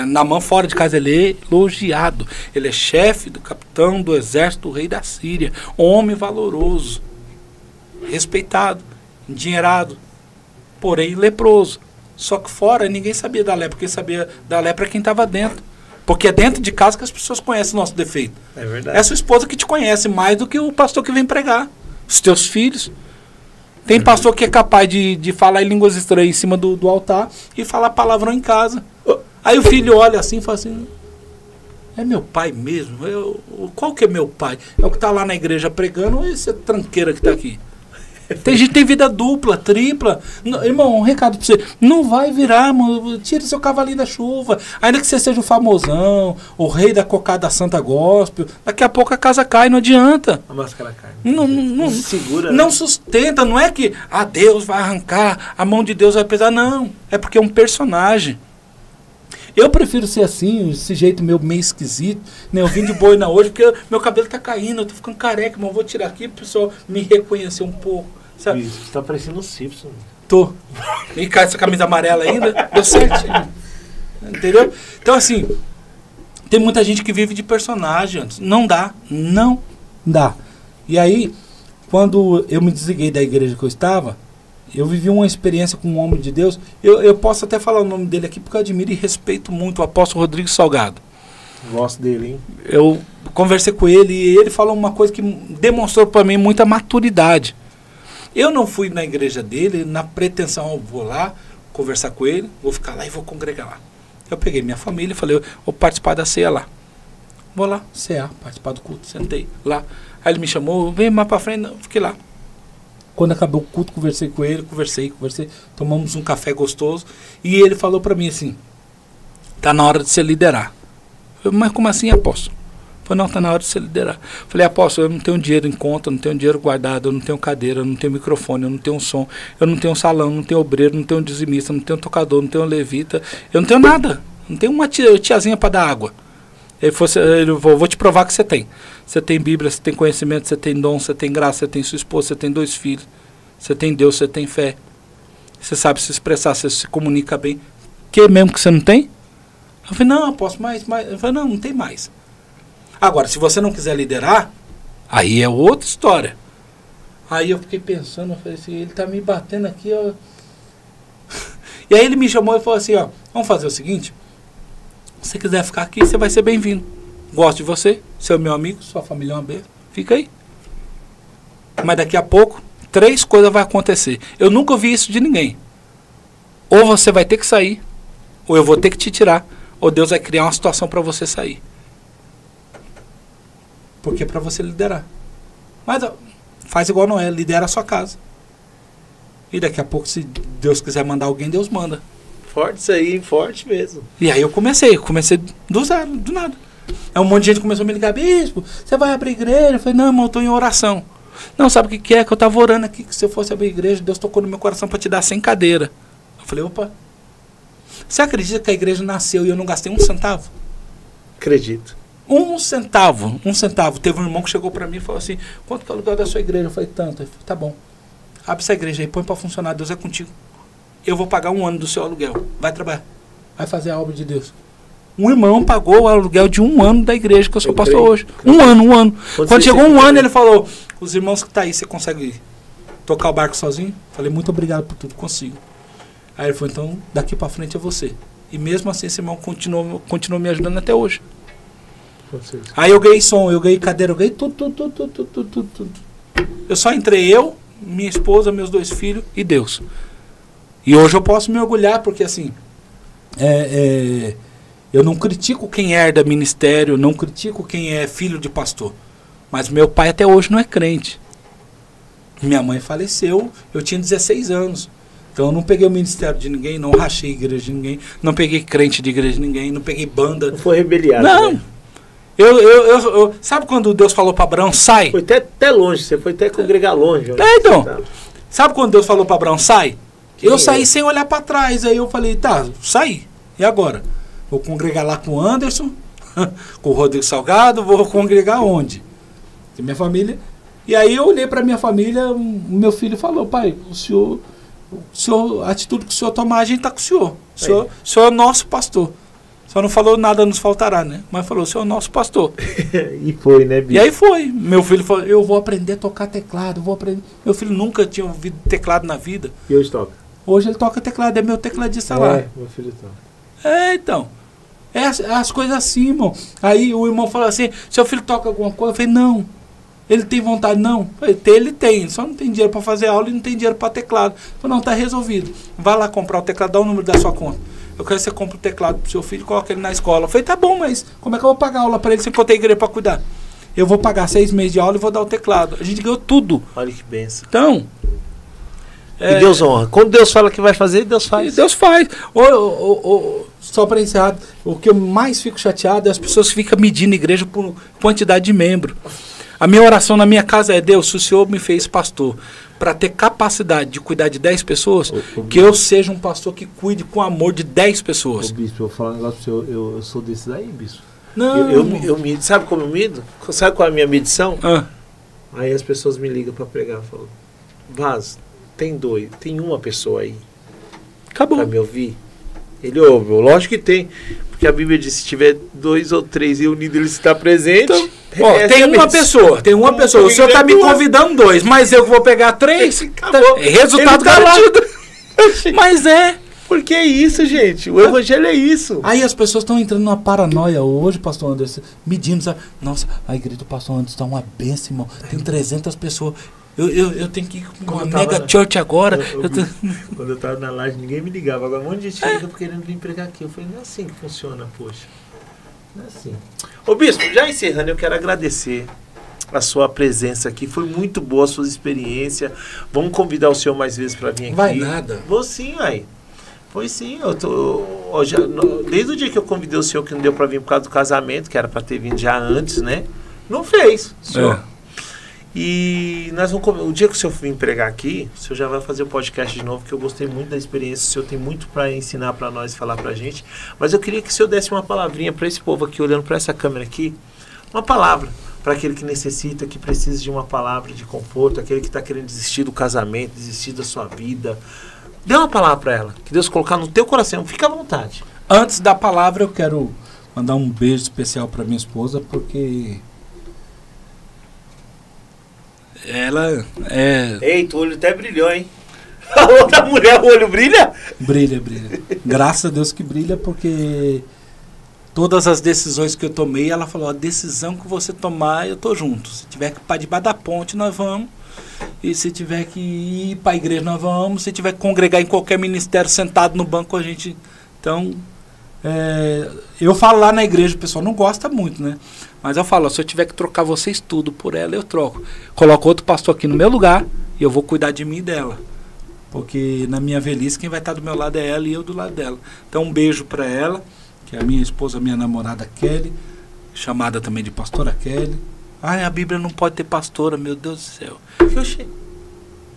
Naamã fora de casa, ele é elogiado. Ele é chefe do capitão do exército do rei da Síria. Homem valoroso, respeitado, endinheirado, porém leproso. Só que fora ninguém sabia da lepra, porque sabia da lepra quem estava dentro. Porque é dentro de casa que as pessoas conhecem o nosso defeito. É verdade. É a sua esposa que te conhece mais do que o pastor que vem pregar. Os teus filhos. Tem pastor que é capaz de falar em línguas estranhas em cima do altar e falar palavrão em casa. Aí o filho olha assim e fala assim, é meu pai mesmo? Qual que é meu pai? É o que está lá na igreja pregando ou esse tranqueira que está aqui? Tem gente que tem vida dupla, tripla. Irmão, um recado pra você. Não vai virar, mano. Tira seu cavalinho da chuva. Ainda que você seja o famosão, o rei da cocada santa gospel. Daqui a pouco a casa cai, não adianta. A máscara cai. Não segura. Não sustenta. Não é que Deus vai arrancar, a mão de Deus vai pesar. Não. É porque é um personagem. Eu prefiro ser assim, esse jeito meu meio esquisito. Nem eu vim de boina hoje, porque meu cabelo tá caindo, eu tô ficando careca, mas eu vou tirar aqui pro pessoal me reconhecer um pouco. Sabe? Isso, você tá parecendo o Simpson. Tô. E cai essa camisa amarela ainda, deu certinho. Entendeu? Então, assim, tem muita gente que vive de personagem. Não dá. Não dá. E aí, quando eu me desliguei da igreja que eu estava, eu vivi uma experiência com um homem de Deus. Eu posso até falar o nome dele aqui porque eu admiro e respeito muito o apóstolo Rodrigo Salgado. Gosto dele, hein? Eu conversei com ele e ele falou uma coisa que demonstrou para mim muita maturidade. Eu não fui na igreja dele na pretensão, eu vou lá conversar com ele, vou ficar lá e vou congregar lá. Eu peguei minha família e falei, eu vou participar da ceia lá. Vou lá, cear, participar do culto, sentei lá. Aí ele me chamou, vem mais para frente, não, fiquei lá. Quando acabou o culto, conversei com ele, conversei, tomamos um café gostoso e ele falou para mim assim, tá na hora de você liderar. Eu falei, mas como assim, apóstolo? Falei, não, tá na hora de você liderar. Falei, apóstolo, eu não tenho dinheiro em conta, eu não tenho dinheiro guardado, eu não tenho cadeira, eu não tenho microfone, eu não tenho som, eu não tenho salão, não tenho obreiro, não tenho dizimista, não tenho tocador, não tenho levita, eu não tenho nada, não tenho uma tiazinha para dar água. Ele falou, vou te provar que você tem. Você tem Bíblia, você tem conhecimento, você tem dom, você tem graça, você tem sua esposa, você tem 2 filhos, você tem Deus, você tem fé. você sabe se expressar, você se comunica bem. Que mesmo que você não tem? Eu falei, não, eu posso mais. Eu falei, não tem mais. Agora, se você não quiser liderar, aí é outra história. Aí eu fiquei pensando, eu falei assim, ele tá me batendo aqui, ó. E aí ele me chamou e falou assim, ó, vamos fazer o seguinte, se você quiser ficar aqui, você vai ser bem-vindo. Gosto de você, você é meu amigo, sua família é uma besta, fica aí. Mas daqui a pouco, 3 coisas vão acontecer. Eu nunca ouvi isso de ninguém. Ou você vai ter que sair, ou eu vou ter que te tirar, ou Deus vai criar uma situação para você sair. Porque é para você liderar. Mas faz igual Noé, lidera a sua casa. E daqui a pouco, se Deus quiser mandar alguém, Deus manda. Forte isso aí, forte mesmo. E aí eu comecei do zero, do nada. Aí um monte de gente começou a me ligar, bispo, você vai abrir igreja? Eu falei, não, irmão, eu tô em oração. Não, sabe o que é? Que eu tava orando aqui, que se eu fosse abrir igreja, Deus tocou no meu coração para te dar 100 cadeiras. Eu falei, opa, você acredita que a igreja nasceu e eu não gastei 1 centavo? Acredito. 1 centavo, 1 centavo. Teve um irmão que chegou para mim e falou assim, quanto que é o aluguel da sua igreja? Eu falei, tanto. Ele falou, tá bom. Abre essa igreja aí, põe para funcionar, Deus é contigo. Eu vou pagar 1 ano do seu aluguel. Vai trabalhar. Vai fazer a obra de Deus. Um irmão pagou o aluguel de 1 ano da igreja que eu sou pastor hoje. 1 ano. Quando chegou 1 ano, ele falou, os irmãos que tá aí, você consegue tocar o barco sozinho? Falei, muito obrigado por tudo, consigo. Aí ele falou, então, daqui para frente é você. E mesmo assim, esse irmão continuou me ajudando até hoje. Aí eu ganhei som, eu ganhei cadeira, eu ganhei tudo. Eu só entrei eu, minha esposa, meus 2 filhos e Deus. E hoje eu posso me orgulhar, porque assim, eu não critico quem herda ministério, não critico quem é filho de pastor. Mas meu pai até hoje não é crente. Minha mãe faleceu, eu tinha 16 anos. Então eu não peguei o ministério de ninguém, não rachei igreja de ninguém, não peguei crente de igreja de ninguém, não peguei banda. Não foi rebeliado, não. Né? Eu sabe quando Deus falou para Abraão, sai? Foi até longe, você foi até congregar longe. Então, sabe quando Deus falou para Abraão, sai? Quem eu saí sem olhar para trás, aí eu falei, tá, saí. E agora? Vou congregar lá com o Anderson, com o Rodrigo Salgado, vou congregar onde? Com minha família. E aí eu olhei para minha família, meu filho falou, pai, o senhor, a atitude que o senhor tomar, a gente está com o senhor. O senhor é nosso pastor. Só não falou nada nos faltará, né? Mas falou, o senhor é nosso pastor. E foi, né, Bispo? E aí foi. Meu filho falou, eu vou aprender a tocar teclado, vou aprender. Meu filho nunca tinha ouvido teclado na vida. E hoje toca? Hoje ele toca teclado, é meu tecladista lá. Meu filho toca. Então. As coisas assim, irmão. Aí o irmão falou assim, seu filho toca alguma coisa? Eu falei, não. Ele tem vontade? Não. Eu falei, ele tem, só não tem dinheiro para fazer aula e não tem dinheiro para teclado. Eu falei, não, tá resolvido. Vai lá comprar o teclado, dá o número da sua conta. Eu quero que você compre o teclado pro seu filho e coloque ele na escola. Eu falei, tá bom, mas como é que eu vou pagar a aula para ele se eu tenho igreja para cuidar? Eu vou pagar 6 meses de aula e vou dar o teclado. A gente ganhou tudo. Olha que benção. Então... E Deus honra. Quando Deus fala que vai fazer, Deus faz. Deus faz. Só para encerrar, o que eu mais fico chateado é as pessoas que ficam medindo igreja por quantidade de membros. A minha oração na minha casa é, Deus, se o Senhor me fez pastor para ter capacidade de cuidar de 10 pessoas, que eu seja um pastor que cuide com amor de 10 pessoas. Ô, Bispo, eu vou falar um negócio pro senhor, eu sou desse daí, Bispo. Não. Eu mido. Sabe como eu mido? Sabe qual é a minha medição? Ah. Aí as pessoas me ligam para pregar, falam, Vaz, tem uma pessoa aí. Acabou. Para me ouvir? Ele ouve, lógico que tem. Porque a Bíblia diz, se tiver 2 ou 3 reunidos, ele está presente. Então, tem uma pessoa, O senhor está me convidando 2, mas eu vou pegar 3. Acabou. Resultado garantido. Mas Porque é isso, gente. O evangelho é isso. Aí as pessoas estão entrando numa paranoia hoje, pastor Anderson, medindo, sabe? Nossa, a igreja do pastor Anderson está uma bênção, irmão. Tem 300 pessoas. Eu tenho que ir com uma mega church agora. Quando eu estava na laje, ninguém me ligava. Agora um monte de gente liga querendo vir pregar aqui. Eu falei, não é assim que funciona, poxa. Não é assim. Ô Bispo, já encerrando, eu quero agradecer a sua presença aqui. Foi muito boa a sua experiência. Vamos convidar o senhor mais vezes para vir aqui. Vai nada. Vou sim, aí. Foi sim. Desde o dia que eu convidei o senhor, que não deu para vir por causa do casamento, que era para ter vindo já antes, né? Não fez, senhor. E nós vamos, o dia que o senhor vir pregar aqui, o senhor já vai fazer o podcast de novo, que eu gostei muito da experiência. O senhor tem muito para ensinar para nós, falar para a gente. Mas eu queria que o senhor desse uma palavrinha para esse povo aqui, olhando para essa câmera aqui. Uma palavra para aquele que necessita, que precisa de uma palavra de conforto, aquele que está querendo desistir do casamento, desistir da sua vida. Dê uma palavra para ela, que Deus colocar no teu coração. Fica à vontade. Antes da palavra, eu quero mandar um beijo especial para minha esposa, porque ela é... Eita, o olho até brilhou, hein? A outra mulher, o olho brilha? Brilha, brilha. Graças a Deus que brilha, porque todas as decisões que eu tomei, ela falou, a decisão que você tomar, eu tô junto. Se tiver que ir para debaixo da ponte, nós vamos. E se tiver que ir para a igreja, nós vamos. Se tiver que congregar em qualquer ministério, sentado no banco, a gente... Então, eu falo lá na igreja, o pessoal não gosta muito, né? Mas eu falo, se eu tiver que trocar vocês tudo por ela, eu troco. Coloco outro pastor aqui no meu lugar e eu vou cuidar de mim e dela. Porque na minha velhice, quem vai estar do meu lado é ela e eu do lado dela. Então, um beijo para ela, que é a minha esposa, minha namorada Kelly, chamada também de pastora Kelly. Ai, a Bíblia não pode ter pastora, meu Deus do céu.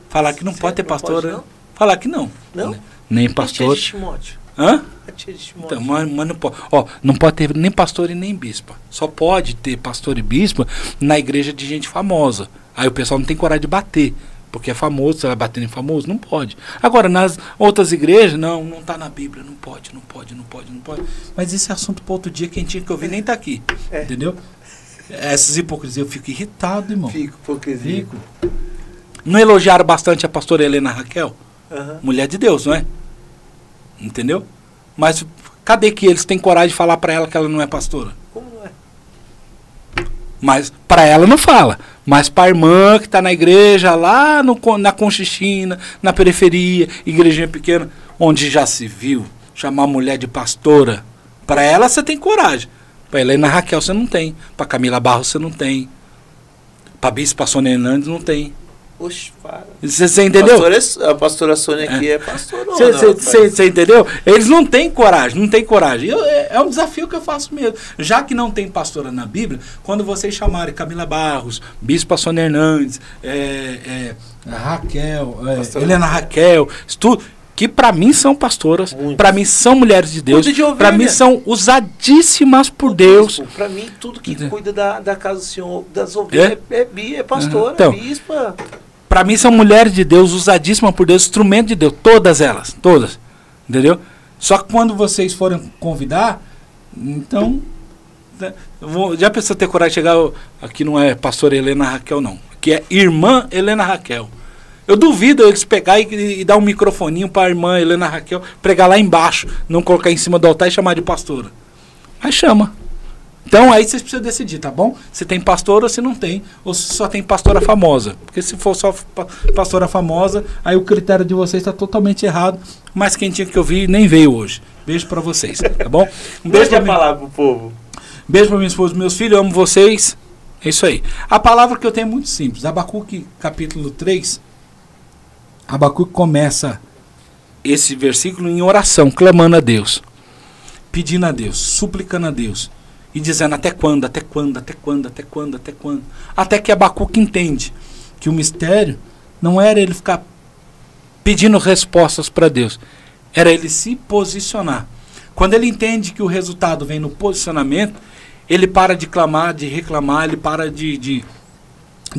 Falar que não pode ter pastora. Pode, não? Falar que não. Não? Nem pastor. De Timóteo. Hã? De Timóteo. Então, mas não pode. Ó, não pode ter nem pastor e nem bispa. Só pode ter pastor e bispa na igreja de gente famosa. Aí o pessoal não tem coragem de bater. Porque é famoso, você vai bater em famoso? Não pode. Agora, nas outras igrejas, não está na Bíblia. Não pode. Mas esse é assunto para outro dia, quem tinha que ouvir nem está aqui. Entendeu? Essas hipocrisias, eu fico irritado, irmão. Fico. Não elogiaram bastante a pastora Helena Raquel? Uhum. Mulher de Deus, não é? Entendeu? Mas cadê que eles têm coragem de falar para ela que ela não é pastora? Como não é? Mas para ela não fala. Mas para a irmã que está na igreja, lá na Conchichina, na periferia, igrejinha pequena, onde já se viu chamar a mulher de pastora, para ela você tem coragem. Para Helena Raquel você não tem. Para Camila Barros você não tem. Para Bispa Sônia Hernandes não tem. Oxe, para. Você entendeu? A pastora Sônia aqui é pastora. Você entendeu? Eles não têm coragem, é um desafio que eu faço mesmo. Já que não tem pastora na Bíblia, quando vocês chamarem Camila Barros, Bispa Sônia Hernandes, Raquel, Helena Raquel, tudo, que para mim são pastoras, para mim são mulheres de Deus, para mim são usadíssimas por Deus. Para mim, tudo que cuida da casa do Senhor, das ovelhas, é pastora, então, bispa. Para mim são mulheres de Deus, usadíssimas por Deus, instrumento de Deus, todas elas, todas, entendeu? Só que quando vocês forem convidar, então, já pensou ter coragem de chegar, aqui não é pastora Helena Raquel não, aqui é irmã Helena Raquel. Eu duvido eles pegar e dar um microfoninho para a irmã Helena Raquel, pregar lá embaixo, não colocar em cima do altar e chamar de pastora. Mas chama. Então aí vocês precisam decidir, tá bom? Se tem pastora ou se não tem, ou se só tem pastora famosa. Porque se for só pastora famosa, aí o critério de vocês está totalmente errado. Mas quem tinha que ouvir nem veio hoje. Beijo para vocês, tá bom? Um beijo para falar pro povo. Beijo para minha esposa e meus filhos, eu amo vocês. É isso aí. A palavra que eu tenho é muito simples. Abacuque, capítulo 3. Abacuque começa esse versículo em oração, clamando a Deus, pedindo a Deus, suplicando a Deus, e dizendo até quando, até quando, até quando, até quando, até quando. Até que Abacuque entende que o mistério não era ele ficar pedindo respostas para Deus, era ele se posicionar. Quando ele entende que o resultado vem no posicionamento, ele para de clamar, de reclamar, ele para de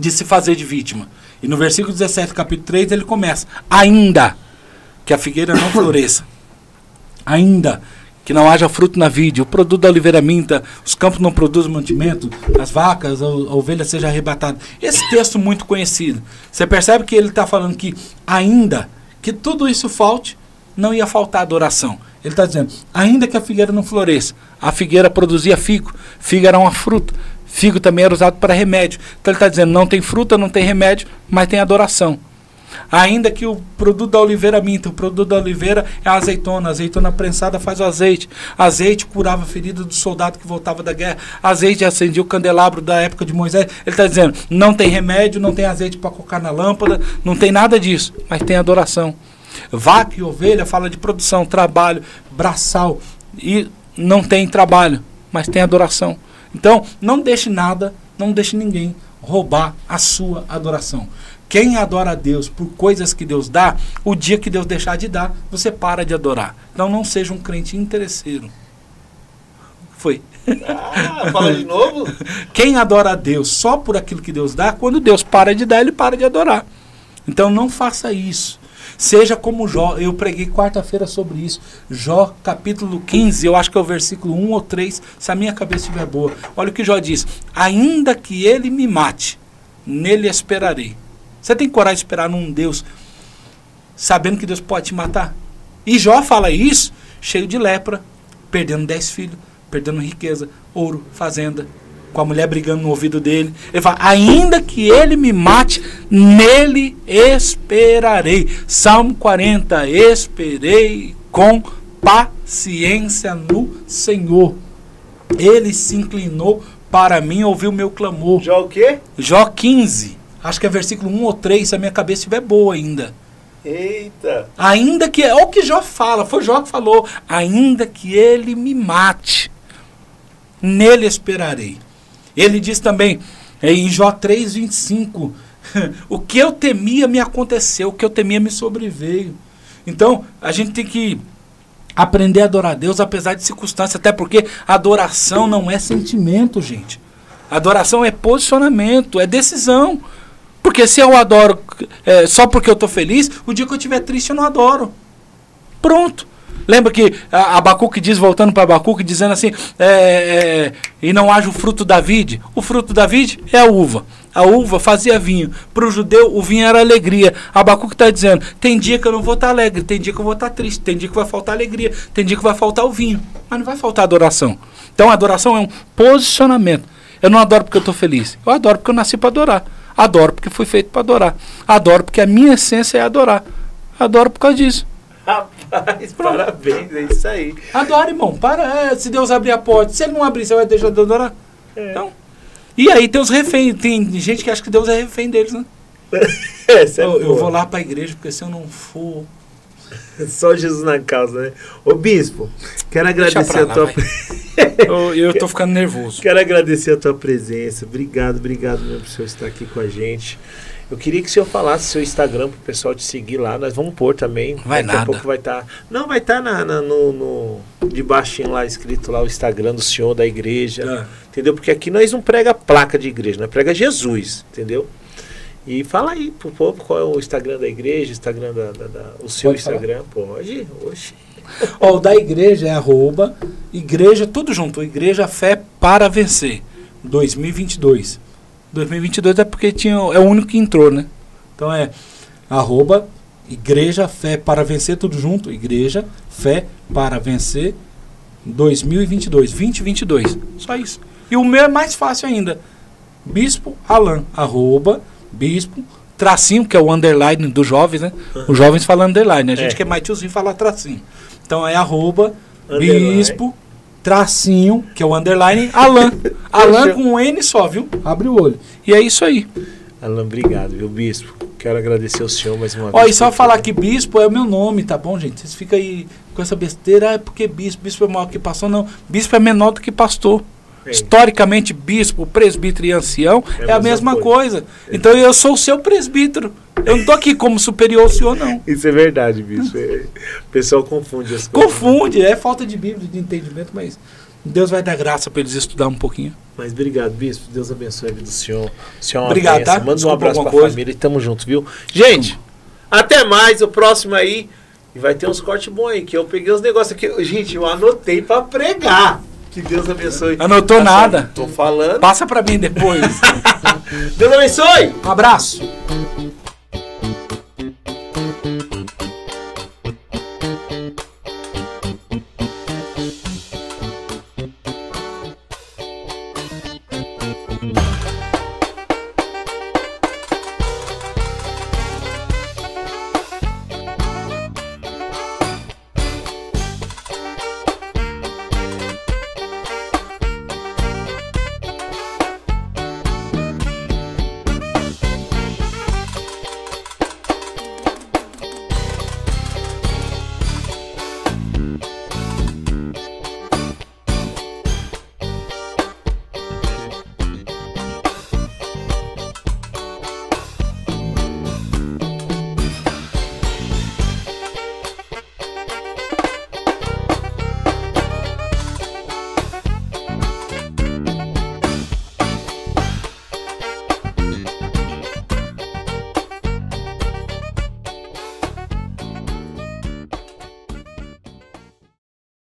se fazer de vítima. E no versículo 17, capítulo 3, ele começa, ainda que a figueira não floresça, ainda que não haja fruto na vide, o produto da oliveira minta, os campos não produzem mantimento, as vacas, a ovelha seja arrebatada. Esse texto muito conhecido. Você percebe que ele está falando que ainda que tudo isso falte, não ia faltar adoração. Ele está dizendo, ainda que a figueira não floresça, a figueira produzia figo, figo era uma fruta. Figo também era usado para remédio. Então ele está dizendo, não tem fruta, não tem remédio, mas tem adoração. Ainda que o produto da oliveira minta, o produto da oliveira é a azeitona prensada faz o azeite. Azeite curava a ferida do soldado que voltava da guerra. Azeite acendia o candelabro da época de Moisés. Ele está dizendo, não tem remédio, não tem azeite para colocar na lâmpada, não tem nada disso, mas tem adoração. Vaca e ovelha fala de produção, trabalho, braçal, e não tem trabalho, mas tem adoração. Então, não deixe nada, não deixe ninguém roubar a sua adoração. Quem adora a Deus por coisas que Deus dá, o dia que Deus deixar de dar, você para de adorar. Então, não seja um crente interesseiro. Foi. Fala de novo? Quem adora a Deus só por aquilo que Deus dá, quando Deus para de dar, ele para de adorar. Então, não faça isso. Seja como Jó, eu preguei quarta-feira sobre isso. Jó, capítulo 15, eu acho que é o versículo 1 ou 3, se a minha cabeça estiver boa. Olha o que Jó diz: ainda que ele me mate, nele esperarei. Você tem coragem de esperar num Deus, sabendo que Deus pode te matar? E Jó fala isso, cheio de lepra, perdendo 10 filhos, perdendo riqueza, ouro, fazenda, com a mulher brigando no ouvido dele. Ele fala: ainda que ele me mate, nele esperarei. Salmo 40, esperei com paciência no Senhor. Ele se inclinou para mim, ouviu meu clamor. Jó o quê? Jó 15, acho que é versículo 1 ou 3, se a minha cabeça estiver boa ainda. Eita! Ainda que, olha o que Jó fala, foi Jó que falou: ainda que ele me mate, nele esperarei. Ele diz também, em Jó 3:25, o que eu temia me aconteceu, o que eu temia me sobreveio. Então, a gente tem que aprender a adorar a Deus, apesar de circunstâncias, até porque adoração não é sentimento, gente. Adoração é posicionamento, é decisão. Porque se eu adoro só porque eu estou feliz, o dia que eu estiver triste eu não adoro. Pronto. Lembra que Abacuque diz, voltando para Abacuque, dizendo assim, e não haja o fruto da vide? O fruto da vide é a uva. A uva fazia vinho. Para o judeu, o vinho era alegria. Abacuque está dizendo, tem dia que eu não vou estar alegre, tem dia que eu vou estar triste, tem dia que vai faltar alegria, tem dia que vai faltar o vinho. Mas não vai faltar adoração. Então a adoração é um posicionamento. Eu não adoro porque eu estou feliz. Eu adoro porque eu nasci para adorar. Adoro porque fui feito para adorar. Adoro porque a minha essência é adorar. Adoro por causa disso. Rapaz, parabéns, é isso aí. Adora, irmão. Se Deus abrir a porta, se ele não abrir, você vai deixar de adorar? Então, e aí tem os reféns. Tem gente que acha que Deus é refém deles, né? Eu vou lá para a igreja, porque se eu não for... Só Jesus na causa, né? Ô bispo, quero agradecer a tua... eu tô ficando nervoso. Quero agradecer a tua presença. Obrigado mesmo por o senhor estar aqui com a gente. Eu queria que o senhor falasse seu Instagram pro pessoal te seguir lá. Nós vamos pôr também. Vai Daqui nada. a pouco vai estar... Não, vai estar no de baixinho lá, escrito lá o Instagram do senhor, da igreja. Entendeu? Porque aqui nós não prega placa de igreja, nós prega Jesus, entendeu? E fala aí pro povo qual é o Instagram da igreja, Instagram o seu Pode Instagram. Pode, oxe. O da igreja é @ igreja, tudo junto, Igreja Fé para Vencer, 2022. 2022 é porque é o único que entrou, né? Então é @ Igreja Fé para Vencer, tudo junto, Igreja Fé para Vencer 2022, 2022, só isso. E o meu é mais fácil ainda, Bispo Alan, @ Bispo, tracinho, que é o underline dos jovens, né? Os jovens falam underline, a gente que é mais tiozinho fala tracinho. Então é @ Bispo, tracinho, que é o underline, Alan. Alan com um N só, viu? Abre o olho. E é isso aí. Alan, obrigado, viu, bispo? Quero agradecer ao senhor mais uma vez. Ó, e só falar que bispo é o meu nome, tá bom, gente? Vocês ficam aí com essa besteira, porque bispo é maior que pastor. Não, bispo é menor do que pastor. Historicamente, bispo, presbítero e ancião é a mesma coisa. Então eu sou o seu presbítero. Eu não tô aqui como superior ao senhor, não. Isso é verdade, bispo. O pessoal confunde as coisas. Confunde, é falta de Bíblia, de entendimento, mas Deus vai dar graça para eles estudar um pouquinho. Mas obrigado, bispo. Deus abençoe a vida do senhor. O senhor é uma obrigado, bênção. tá? Manda Desculpa um abraço alguma pra coisa. família e tamo junto, viu? Gente, até mais. O próximo aí. E vai ter uns cortes bons aí, que eu peguei os negócios aqui. Gente, eu anotei pra pregar. Que Deus abençoe. Anotou nada. Tô falando. Passa para mim depois. Deus abençoe. Um abraço.